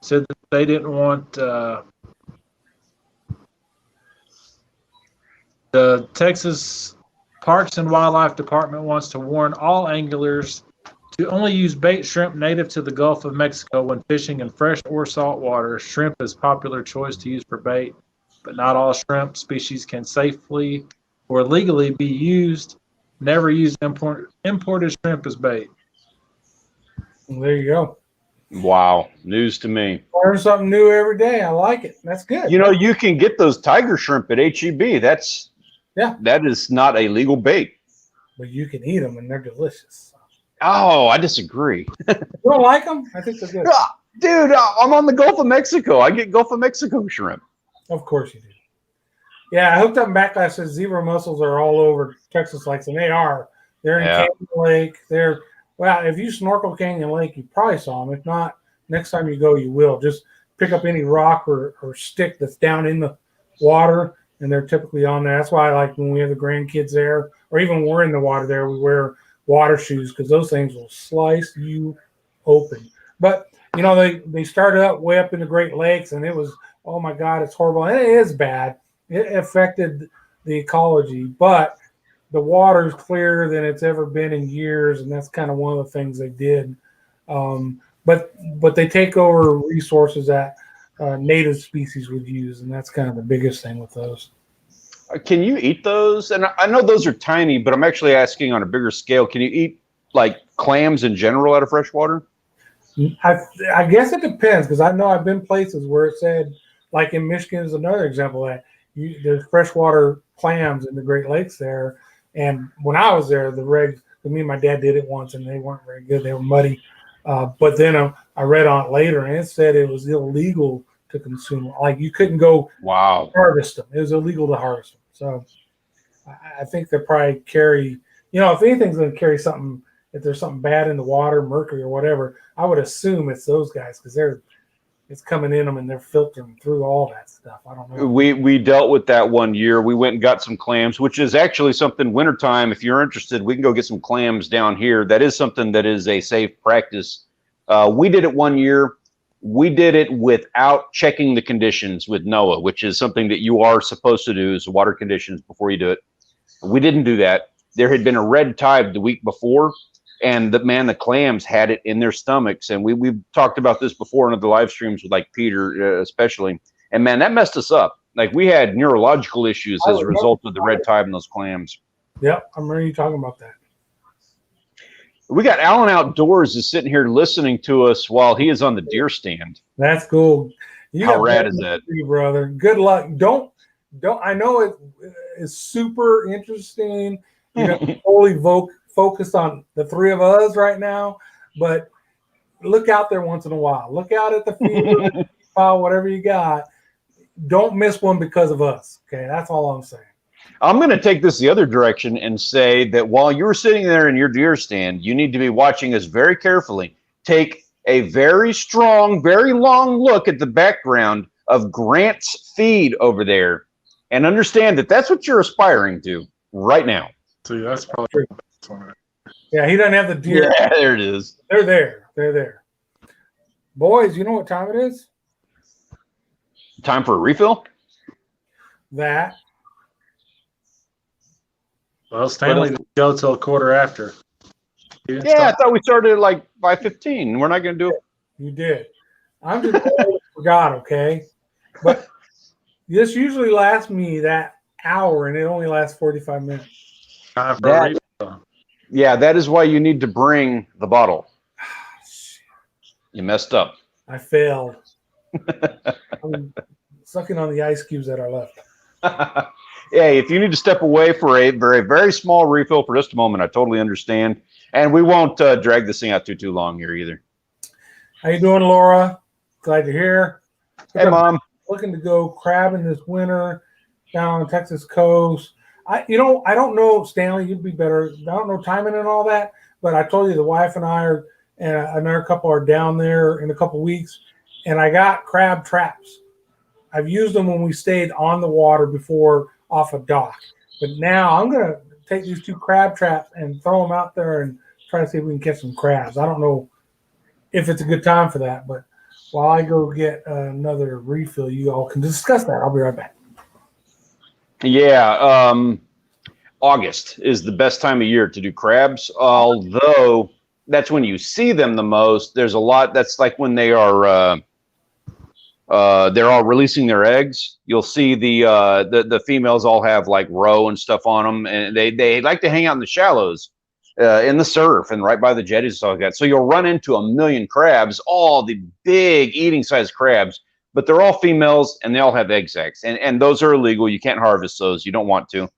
said that they didn't want the Texas Parks and Wildlife Department wants to warn all anglers to only use bait shrimp native to the Gulf of Mexico when fishing in fresh or salt water. Shrimp is a popular choice to use for bait, but not all shrimp species can safely or legally be used. Never use imported shrimp as bait. Well, there you go. Wow, news to me. Learn something new every day. I like it. That's good. You know, you can get those tiger shrimp at HEB. That is not a legal bait. But you can eat them, and they're delicious. Oh, I disagree. You don't like them? I think they're good. Dude, I'm on the Gulf of Mexico. I get Gulf of Mexico shrimp. Of course you do. Yeah, I hooked up in Backlash says zebra mussels are all over Texas lakes, and they are. They're in Canyon Lake. If you snorkel Canyon Lake, you probably saw them. If not, next time you go, you will. Just pick up any rock or stick that's down in the water, and they're typically on there. That's why I like when we have the grandkids there, or even when we're in the water there, we wear water shoes because those things will slice you open. But, you know, they started up way up in the Great Lakes, and it was, oh, my God, it's horrible. And it is bad. It affected the ecology, but the water is clearer than it's ever been in years, and that's kind of one of the things they did. But they take over resources that native species would use, and that's kind of the biggest thing with those. Can you eat those? And I know those are tiny, but I'm actually asking on a bigger scale. Can you eat like clams in general out of fresh water? I guess it depends, because I know I've been places where it said, like in Michigan is another example of that there's freshwater clams in the Great Lakes there. And when I was there, the regs, me and my dad did it once, and they weren't very good. They were muddy. But then I read on it later, and it said it was illegal to consume. Like you couldn't go harvest them. It was illegal to harvest them. So I think they probably carry, you know, if anything's going to carry something, if there's something bad in the water, mercury or whatever, I would assume it's those guys because it's coming in them and they're filtering through all that stuff. I don't know. We dealt with that one year. We went and got some clams, which is actually something wintertime. If you're interested, we can go get some clams down here. That is something that is a safe practice. We did it one year. We did it without checking the conditions with NOAA, which is something that you are supposed to do, is water conditions before you do it. We didn't do that. There had been a red tide the week before, and the clams had it in their stomachs. And we've talked about this before in other live streams with like Peter especially. And man, that messed us up. Like we had neurological issues as a result of the red tide and those clams. Yep, I remember you talking about that. We got Haulin Outdoors is sitting here listening to us while he is on the deer stand. That's cool. How rad is that, brother? Good luck. Don't. I know it is super interesting. You know, totally focused on the three of us right now, but look out there once in a while. Look out at the field, file, whatever you got. don't miss one because of us. Okay, that's all I'm saying. I'm going to take this the other direction and say that while you're sitting there in your deer stand, you need to be watching us very carefully. Take a very strong, very long look at the background of Grant's feed over there and understand that that's what you're aspiring to right now. See, that's probably the best one. Yeah, he doesn't have the deer. Yeah, there it is. They're there. They're there. Boys, you know what time it is? Time for a refill? That. Well, Stanley didn't go till a quarter after. Yeah, I thought we started at like 5:15. We're not going to do it. You did. I'm just forgot, okay? But this usually lasts me that hour, and it only lasts 45 minutes. Time for a refill. Yeah, that is why you need to bring the bottle. You messed up. I failed. I'm sucking on the ice cubes that are left. Hey, if you need to step away for a very, very small refill for just a moment, I totally understand. And we won't drag this thing out too long here either. How you doing, Laura? Glad you're here. Hey, Mom. Looking to go crabbing this winter down on the Texas coast. I don't know, Stanley, you'd be better. I don't know timing and all that, but I told you the wife and I are, and another couple are down there in a couple weeks, and I got crab traps. I've used them when we stayed on the water before off a dock, but now I'm going to take these 2 crab traps and throw them out there and try to see if we can catch some crabs. I don't know if it's a good time for that, but while I go get another refill, you all can discuss that. I'll be right back. Yeah, August is the best time of year to do crabs, although that's when you see them the most. There's a lot. That's like when they're all releasing their eggs. You'll see the females all have like roe and stuff on them, and they like to hang out in the shallows, in the surf and right by the jetties and stuff like that. So you'll run into a million crabs, all the big eating sized crabs, but they're all females and they all have egg sacs, and those are illegal. You can't harvest those. You don't want to.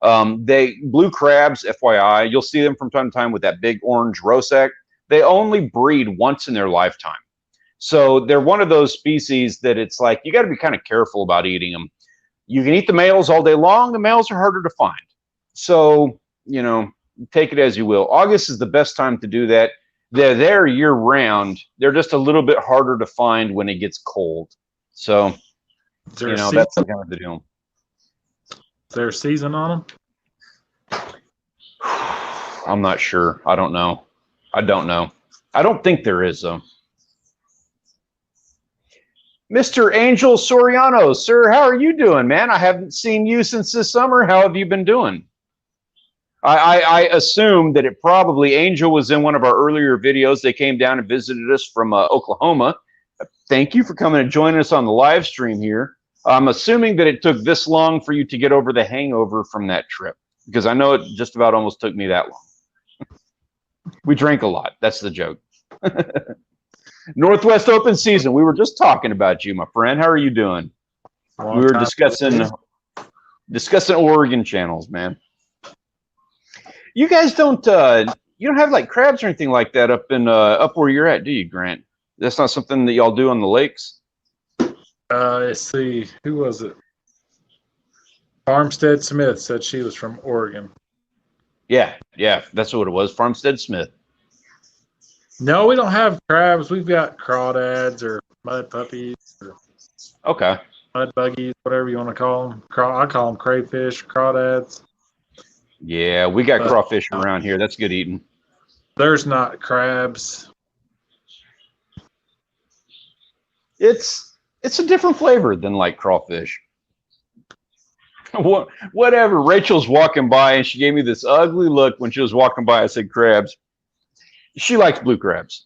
Blue crabs, FYI, you'll see them from time to time with that big orange roe sac. They only breed once in their lifetime. So they're one of those species that it's like, you got to be kind of careful about eating them. You can eat the males all day long. The males are harder to find. So, take it as you will. August is the best time to do that. They're there year round. They're just a little bit harder to find when it gets cold. So, that's kind of the deal. Is there a season on them? I'm not sure. I don't know. I don't think there is, though. Mr. Angel Soriano, sir, how are you doing, man? I haven't seen you since this summer. How have you been doing? I assume that it probably, Angel was in one of our earlier videos. They came down and visited us from Oklahoma. Thank you for coming and joining us on the live stream here. I'm assuming that it took this long for you to get over the hangover from that trip, because I know it just about almost took me that long. We drank a lot. That's the joke. Northwest Open season. We were just talking about you, my friend. How are you doing? We were discussing Oregon channels, man. You guys don't have like crabs or anything like that up where you're at, do you, Grant? That's not something that y'all do on the lakes? Let's see. Who was it? Farmstead Smith said she was from Oregon. Yeah, that's what it was. Farmstead Smith. No, we don't have crabs. We've got crawdads or mud puppies or mud buggies, whatever you want to call them. I call them crayfish, crawdads. Yeah, we got crawfish around here. That's good eating. There's not crabs. It's a different flavor than like crawfish. Whatever. Rachel's walking by and she gave me this ugly look when she was walking by. I said crabs. She likes blue crabs.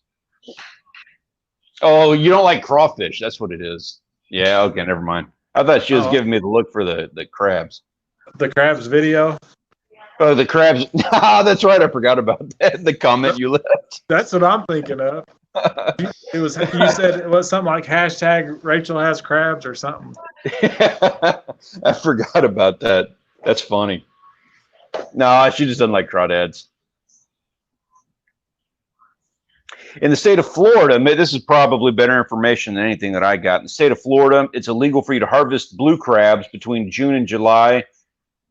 Oh, you don't like crawfish. That's what it is. Yeah, okay, never mind. I thought she was giving me the look for the crabs. The crabs video? Oh, the crabs. That's right. I forgot about that. The comment you left. That's what I'm thinking of. You said it was something like hashtag Rachel has crabs or something. I forgot about that. That's funny. No, she just doesn't like crawdads. In the state of Florida, this is probably better information than anything that I got. In the state of Florida, it's illegal for you to harvest blue crabs between June and July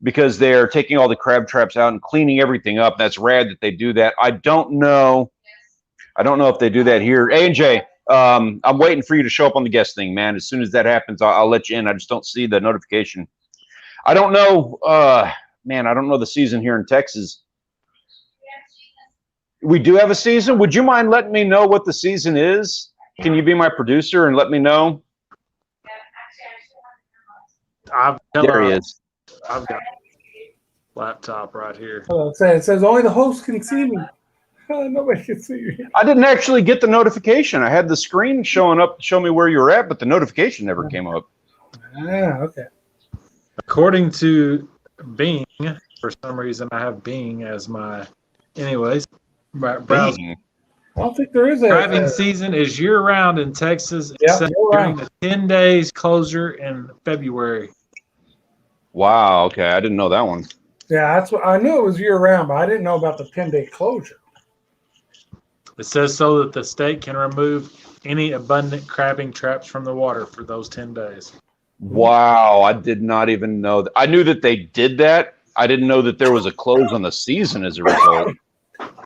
because they're taking all the crab traps out and cleaning everything up. That's rad that they do that. I don't know if they do that here. A&J, I'm waiting for you to show up on the guest thing, man. As soon as that happens, I'll let you in. I just don't see the notification. I don't know, man, I don't know the season here in Texas. We do have a season. Would you mind letting me know what the season is? Can you be my producer and let me know? There he is. I've got a laptop right here. It says only the host can see me. Nobody can see me. I didn't actually get the notification. I had the screen showing up to show me where you were at, but the notification never came up. Ah, okay. According to Bing, for some reason I have Bing as my, anyways. Browser. Bing. I don't think there is a Crabbing season is year-round in Texas, except during the 10 days closure in February. Wow. Okay, I didn't know that one. Yeah, that's what I knew it was year-round, but I didn't know about the 10-day closure. It says so that the state can remove any abundant crabbing traps from the water for those 10 days. Wow, I did not even know that. I knew that they did that. I didn't know that there was a close on the season as a result.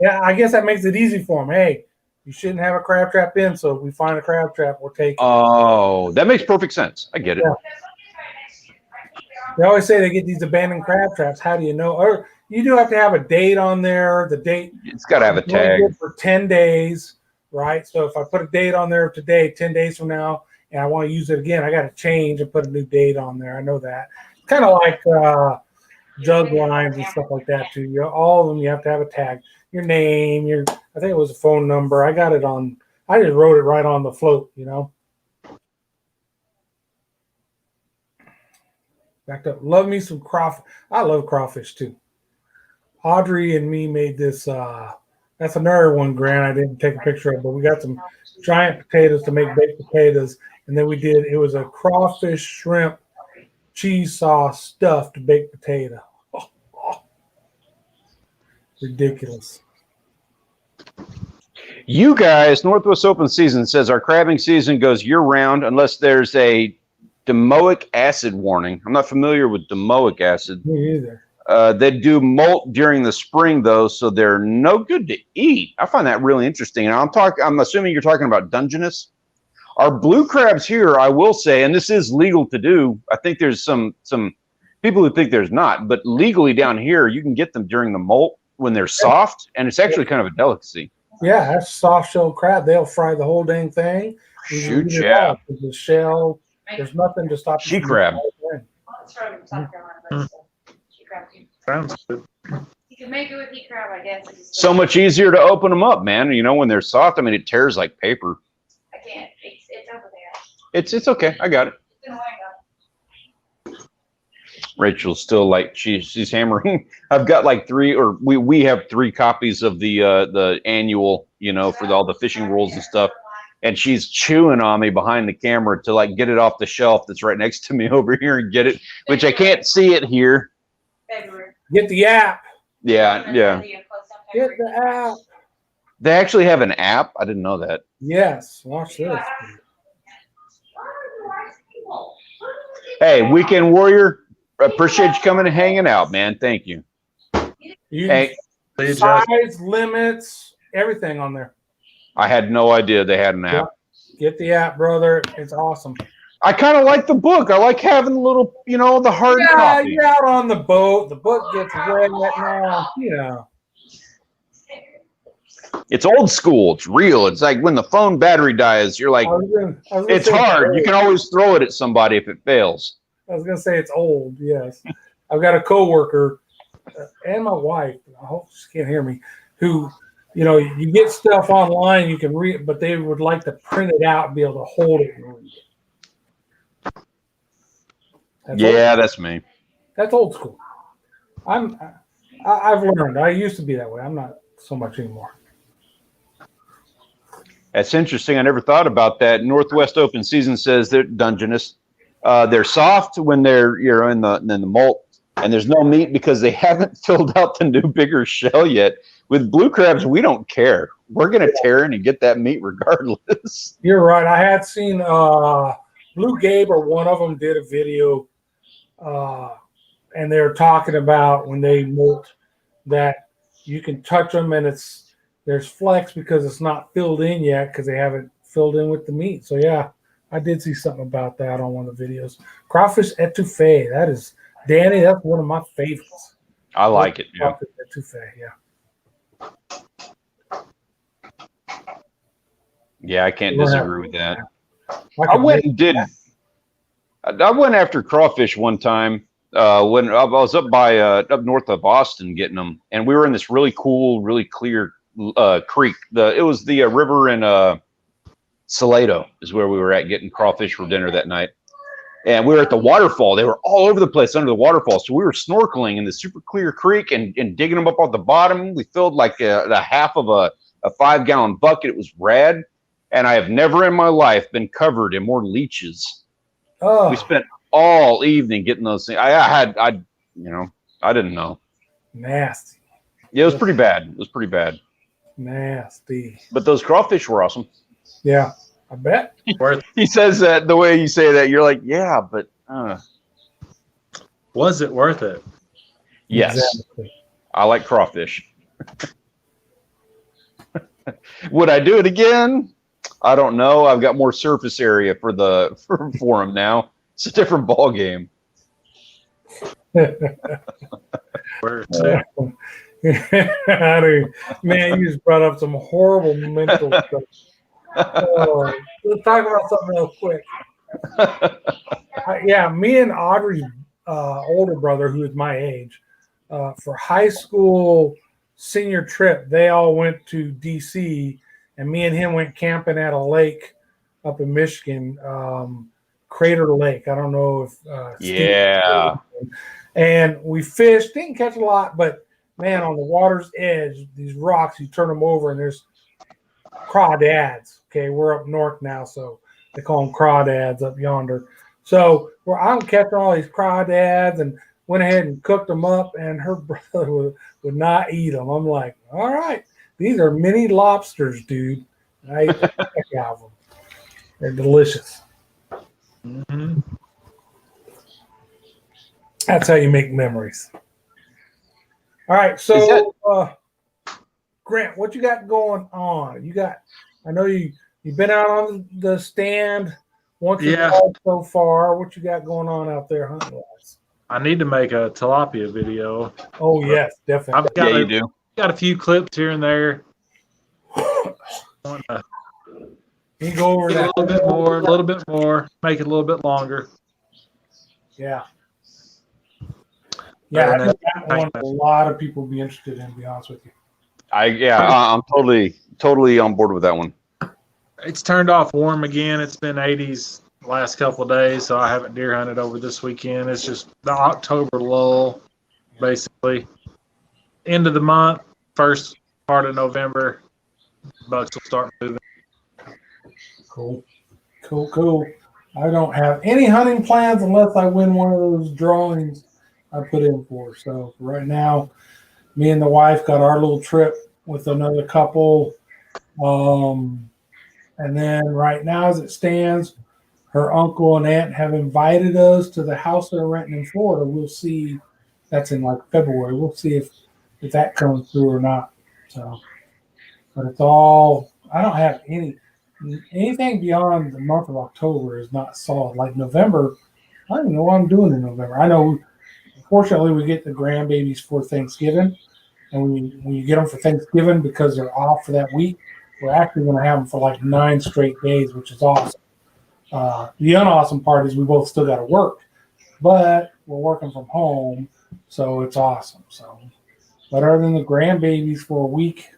Yeah, I guess that makes it easy for them. Hey, you shouldn't have a crab trap in, so if we find a crab trap, we'll take it. Oh, that makes perfect sense. I get it. Yeah. They always say they get these abandoned crab traps. How do you know? Or you do have to have a date on there. The date. It's got to have a tag. For 10 days, right? So if I put a date on there today, 10 days from now, and I want to use it again, I got to change and put a new date on there. I know that. It's kind of like jug lines and stuff like that too. All of them, you have to have a tag. Your name, I think it was a phone number. I got it on. I just wrote it right on the float, Backed up. Love me some crawfish. I love crawfish too. Audrey and me made this. That's another one, Grant. I didn't take a picture of, but we got some giant potatoes to make baked potatoes, and then it was a crawfish shrimp cheese sauce stuffed baked potato. Ridiculous. You guys, Northwest Open Season says our crabbing season goes year-round unless there's a domoic acid warning. I'm not familiar with domoic acid. Me either. They do molt during the spring, though, so they're no good to eat. I find that really interesting. And I'm assuming you're talking about Dungeness. Our blue crabs here, I will say, and this is legal to do. I think there's some people who think there's not, but legally down here, you can get them during the molt when they're soft, and it's actually kind of a delicacy. Yeah, that's soft-shell crab. They'll fry the whole dang thing. Shoot, yeah. The shell, there's nothing to stop she crab. Sounds good. You can make it with heat crab, I guess. So much easier to open them up, man. When they're soft, I mean, it tears like paper. I can't. It's over there. It's okay. I got it. It's in the way though. Rachel's still like she's hammering. I've got like we have 3 copies of the annual, for all the fishing rules and stuff. And she's chewing on me behind the camera to like get it off the shelf that's right next to me over here and get it, which I can't see it here. Get the app. Yeah. Get the app. They actually have an app. I didn't know that. Yes. Watch this. Hey, Weekend Warrior, appreciate you coming and hanging out, man. Thank you. Hey, size, limits, everything on there. I had no idea they had an app. Get the app, brother. It's awesome. I kind of like the book. I like having the little, the hard copy. You're out on the boat. The book gets wet now, It's old school. It's real. It's like when the phone battery dies, you're like, it's hard. You can always throw it at somebody if it fails. I was going to say it's old, yes. I've got a coworker and my wife, I hope she can't hear me, who, you get stuff online, you can read it, but they would like to print it out and be able to hold it and read it. That's me. That's old school. I've learned. I used to be that way. I'm not so much anymore. That's interesting. I never thought about that. Northwest Open Season says they're Dungeness. They're soft when you're in the molt, and there's no meat because they haven't filled out the new bigger shell yet. With blue crabs, we don't care. we're gonna tear in and get that meat regardless. You're right. I had seen Blue Gabe or one of them did a video, and they were talking about when they molt that you can touch them and there's flex because it's not filled in yet because they haven't filled in with the meat. So yeah, I did see something about that on one of the videos. Crawfish etouffee. That is, Danny, that's one of my favorites. I like it. Yeah. Crawfish etouffee, yeah. Yeah, I can't disagree with that. Like I went after crawfish one time when I was up north of Austin getting them, and we were in this really cool, really clear creek. It was the river in Salado is where we were at getting crawfish for dinner that night. And we were at the waterfall. They were all over the place under the waterfall. So we were snorkeling in this super clear creek and digging them up off the bottom. We filled like the half of a 5-gallon bucket. It was rad. And I have never in my life been covered in more leeches. Oh, We spent all evening getting those things. I didn't know. nasty. Yeah, it was pretty bad. It was pretty bad. Nasty. But those crawfish were awesome. Yeah, I bet. He says that the way you say that, you're like, yeah, but Was it worth it? yes, Exactly. I like crawfish. Would I do it again? I don't know. I've got more surface area for them now. It's a different ball game. Worth it. Man, you just brought up some horrible mental stuff. Let's talk about something real quick. Me and Audrey's older brother, who is my age, for high school senior trip, they all went to DC, and me and him went camping at a lake up in Michigan, Crater Lake. I don't know if Yeah. and we fished, didn't catch a lot, but man, on the water's edge, these rocks, you turn them over and there's crawdads. Okay, we're up north now, so they call them crawdads up yonder. So I'm catching all these crawdads and went ahead and cooked them up, and her brother would not eat them. I'm like, all right, these are mini lobsters, dude. I ate the heck out of them. They're delicious. Mm-hmm. That's how you make memories. All right, so Grant, what you got going on? I know you've been out on the stand once or twice so far. What you got going on out there hunting wise? I need to make a tilapia video. Oh yes, definitely. You do. Got a few clips here and there. You go over that a little bit more, make it a little bit longer. Yeah. Yeah, I think that one a lot of people would be interested in, to be honest with you. I'm totally on board with that one. It's turned off warm again. It's been 80s the last couple of days, so I haven't deer hunted over this weekend. It's just the October lull, basically. End of the month, first part of November, bucks will start moving. Cool. I don't have any hunting plans unless I win one of those drawings I put in for. So right now, me and the wife got our little trip with another couple. And then right now, as it stands, her uncle and aunt have invited us to the house they're renting in Florida. We'll see. That's in like February. We'll see if that comes through or not. So, but it's all, I don't have anything beyond the month of October is not solid. Like November, I don't even know what I'm doing in November. I know, unfortunately, we get the grandbabies for Thanksgiving. And when you get them for Thanksgiving, because they're off for that week, we're actually going to have them for like 9 straight days, which is awesome. The unawesome part is we both still got to work, but we're working from home, so it's awesome. So, but other than the grandbabies for a week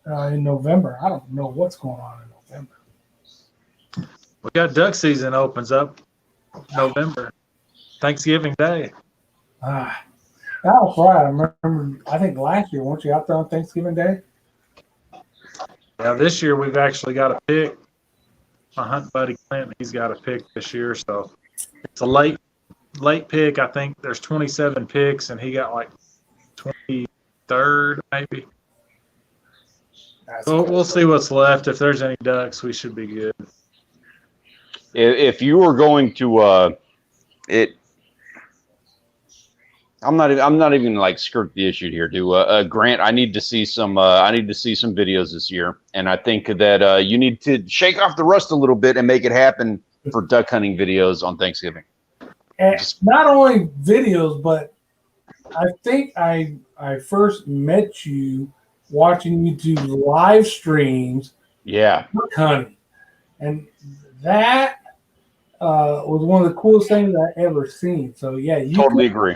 in November, I don't know what's going on in November. We got duck season opens up November, Thanksgiving Day. That was right. I remember, I think last year, weren't you out there on Thanksgiving Day? Yeah, this year we've actually got a pick. My hunt buddy Clint, he's got a pick this year, so it's a late pick. I think there's 27 picks, and he got like 23rd maybe. We'll see what's left. If there's any ducks, we should be good. If you were going to I'm not even like skirt the issue here. Grant, I need to see some videos this year, and I think that you need to shake off the rust a little bit and make it happen for duck hunting videos on Thanksgiving. And not only videos, but I think I first met you watching you do live streams. Yeah, Duck hunting, and that was one of the coolest things I ever seen. So yeah, you totally agree.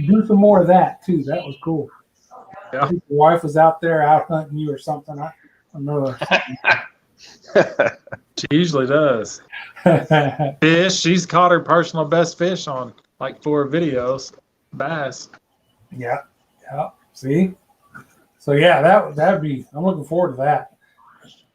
Do some more of that too. That was cool. Yeah. I think your wife was out there out hunting you or something. I don't know. She usually does. Fish. She's caught her personal best fish on like 4 videos. Bass. Yeah. See. So yeah, that'd be. I'm looking forward to that.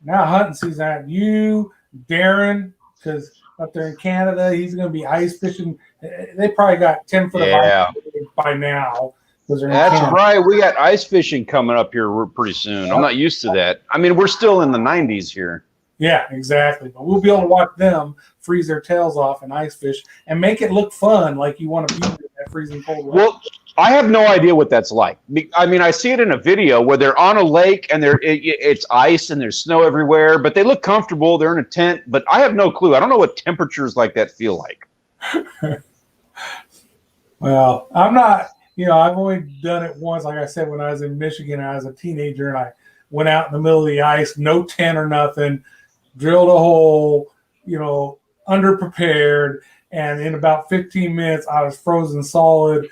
Now hunting season. You, Darren, because up there in Canada, he's going to be ice fishing. They probably got 10 foot of ice by now. That's right. We got ice fishing coming up here pretty soon. I'm not used to that. I mean, we're still in the 90s here. Yeah, exactly. But we'll be able to watch them freeze their tails off and ice fish and make it look fun, like you want to be in that freezing cold weather. Well, I have no idea what that's like. I mean, I see it in a video where they're on a lake and it's ice and there's snow everywhere, but they look comfortable. They're in a tent, but I have no clue. I don't know what temperatures like that feel like. Well, I'm not, I've only done it once. Like I said, when I was in Michigan, I was a teenager and I went out in the middle of the ice, no tent or nothing, drilled a hole, underprepared. And in about 15 minutes, I was frozen solid,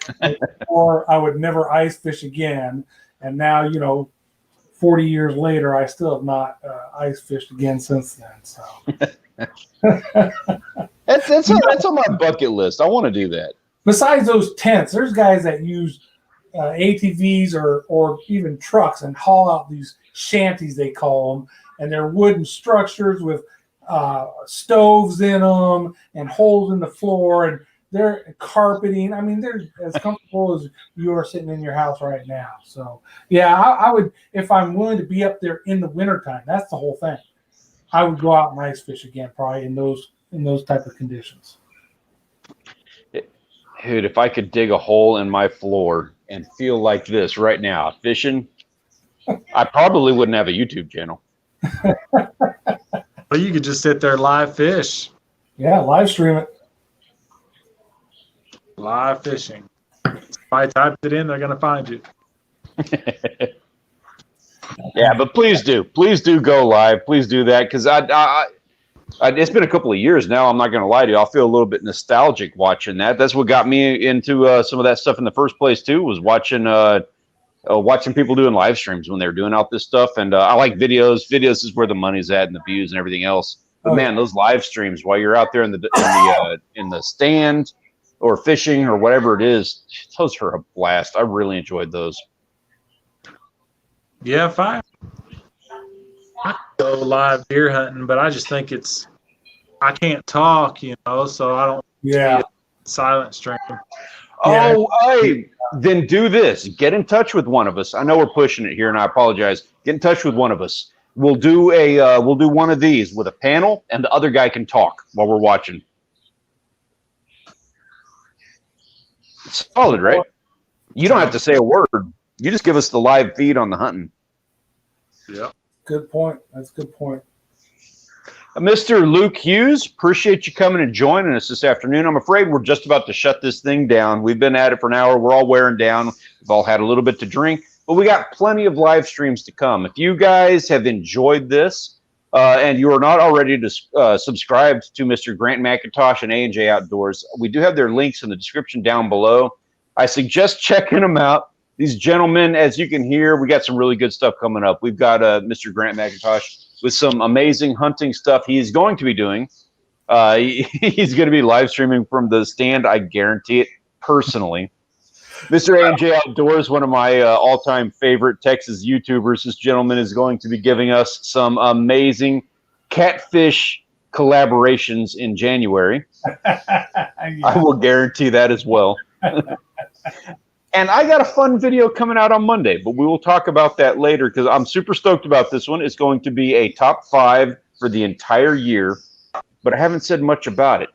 or I would never ice fish again. And now, 40 years later, I still have not ice fished again since then. So that's on my bucket list. I want to do that. Besides those tents, there's guys that use ATVs or even trucks and haul out these shanties, they call them, and they're wooden structures with stoves in them and holes in the floor, and they're carpeting. I mean, they're as comfortable as you are sitting in your house right now. So yeah, I would, if I'm willing to be up there in the wintertime, that's the whole thing. I would go out and ice fish again, probably in those type of conditions. Dude, if I could dig a hole in my floor and feel like this right now, fishing, I probably wouldn't have a YouTube channel. But you could just sit there live fish. Yeah, live stream it. Live fishing. If I typed it in, they're going to find you. Yeah, but please do go live. Please do that, because it's been a couple of years now. I'm not going to lie to you. I'll feel a little bit nostalgic watching that. That's what got me into some of that stuff in the first place too. Was watching people doing live streams when they were doing out this stuff. And I like videos. Videos is where the money's at and the views and everything else. But man, those live streams while you're out there in the stand or fishing or whatever it is, those are a blast. I really enjoyed those. Yeah, fine. I go live deer hunting, but I just think I can't talk, so I don't. Yeah. Silent stream. Oh, hey, then do this. Get in touch with one of us. I know we're pushing it here, and I apologize. Get in touch with one of us. We'll do one of these with a panel, and the other guy can talk while we're watching. It's solid, right? You don't have to say a word. You just give us the live feed on the hunting. Yeah. Good point. That's a good point. Mr. Luke Hughes, appreciate you coming and joining us this afternoon. I'm afraid we're just about to shut this thing down. We've been at it for an hour. We're all wearing down. We've all had a little bit to drink, but we got plenty of live streams to come. If you guys have enjoyed this and you are not already subscribed to Mr. Grant McIntosh and A&J Outdoors, we do have their links in the description down below. I suggest checking them out. These gentlemen, as you can hear, we got some really good stuff coming up. We've got Mr. Grant McIntosh with some amazing hunting stuff he's going to be doing. He's going to be live streaming from the stand. I guarantee it personally. Mr. A&J Outdoors, one of my all-time favorite Texas YouTubers. This gentleman is going to be giving us some amazing catfish collaborations in January. I will guarantee that as well. And I got a fun video coming out on Monday, but we will talk about that later because I'm super stoked about this one. It's going to be a top 5 for the entire year, but I haven't said much about it.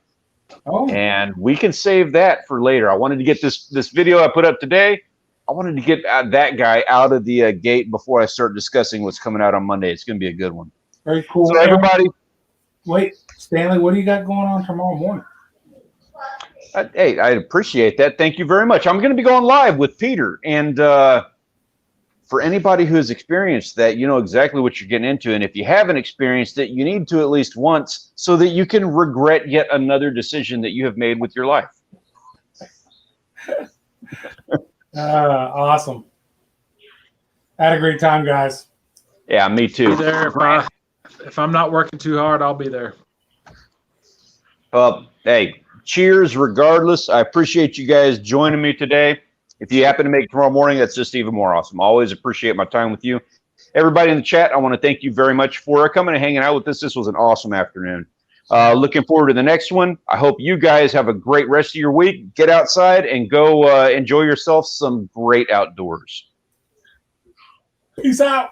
Oh. And we can save that for later. I wanted to get this video I put up today. I wanted to get that guy out of the gate before I start discussing what's coming out on Monday. It's going to be a good one. Very cool. So everybody, wait, Stanley, what do you got going on tomorrow morning? Hey, I appreciate that. Thank you very much. I'm going to be going live with Peter. And for anybody who has experienced that, you know exactly what you're getting into. And if you haven't experienced it, you need to at least once so that you can regret yet another decision that you have made with your life. Awesome. Had a great time, guys. Yeah, me too. Be there if I'm not working too hard, I'll be there. Hey, cheers regardless. I appreciate you guys joining me today. If you happen to make it tomorrow morning, that's just even more awesome. Always appreciate my time with you. Everybody in the chat, I want to thank you very much for coming and hanging out with us. This was an awesome afternoon. Looking forward to the next one. I hope you guys have a great rest of your week. Get outside and go enjoy yourself some great outdoors. Peace out.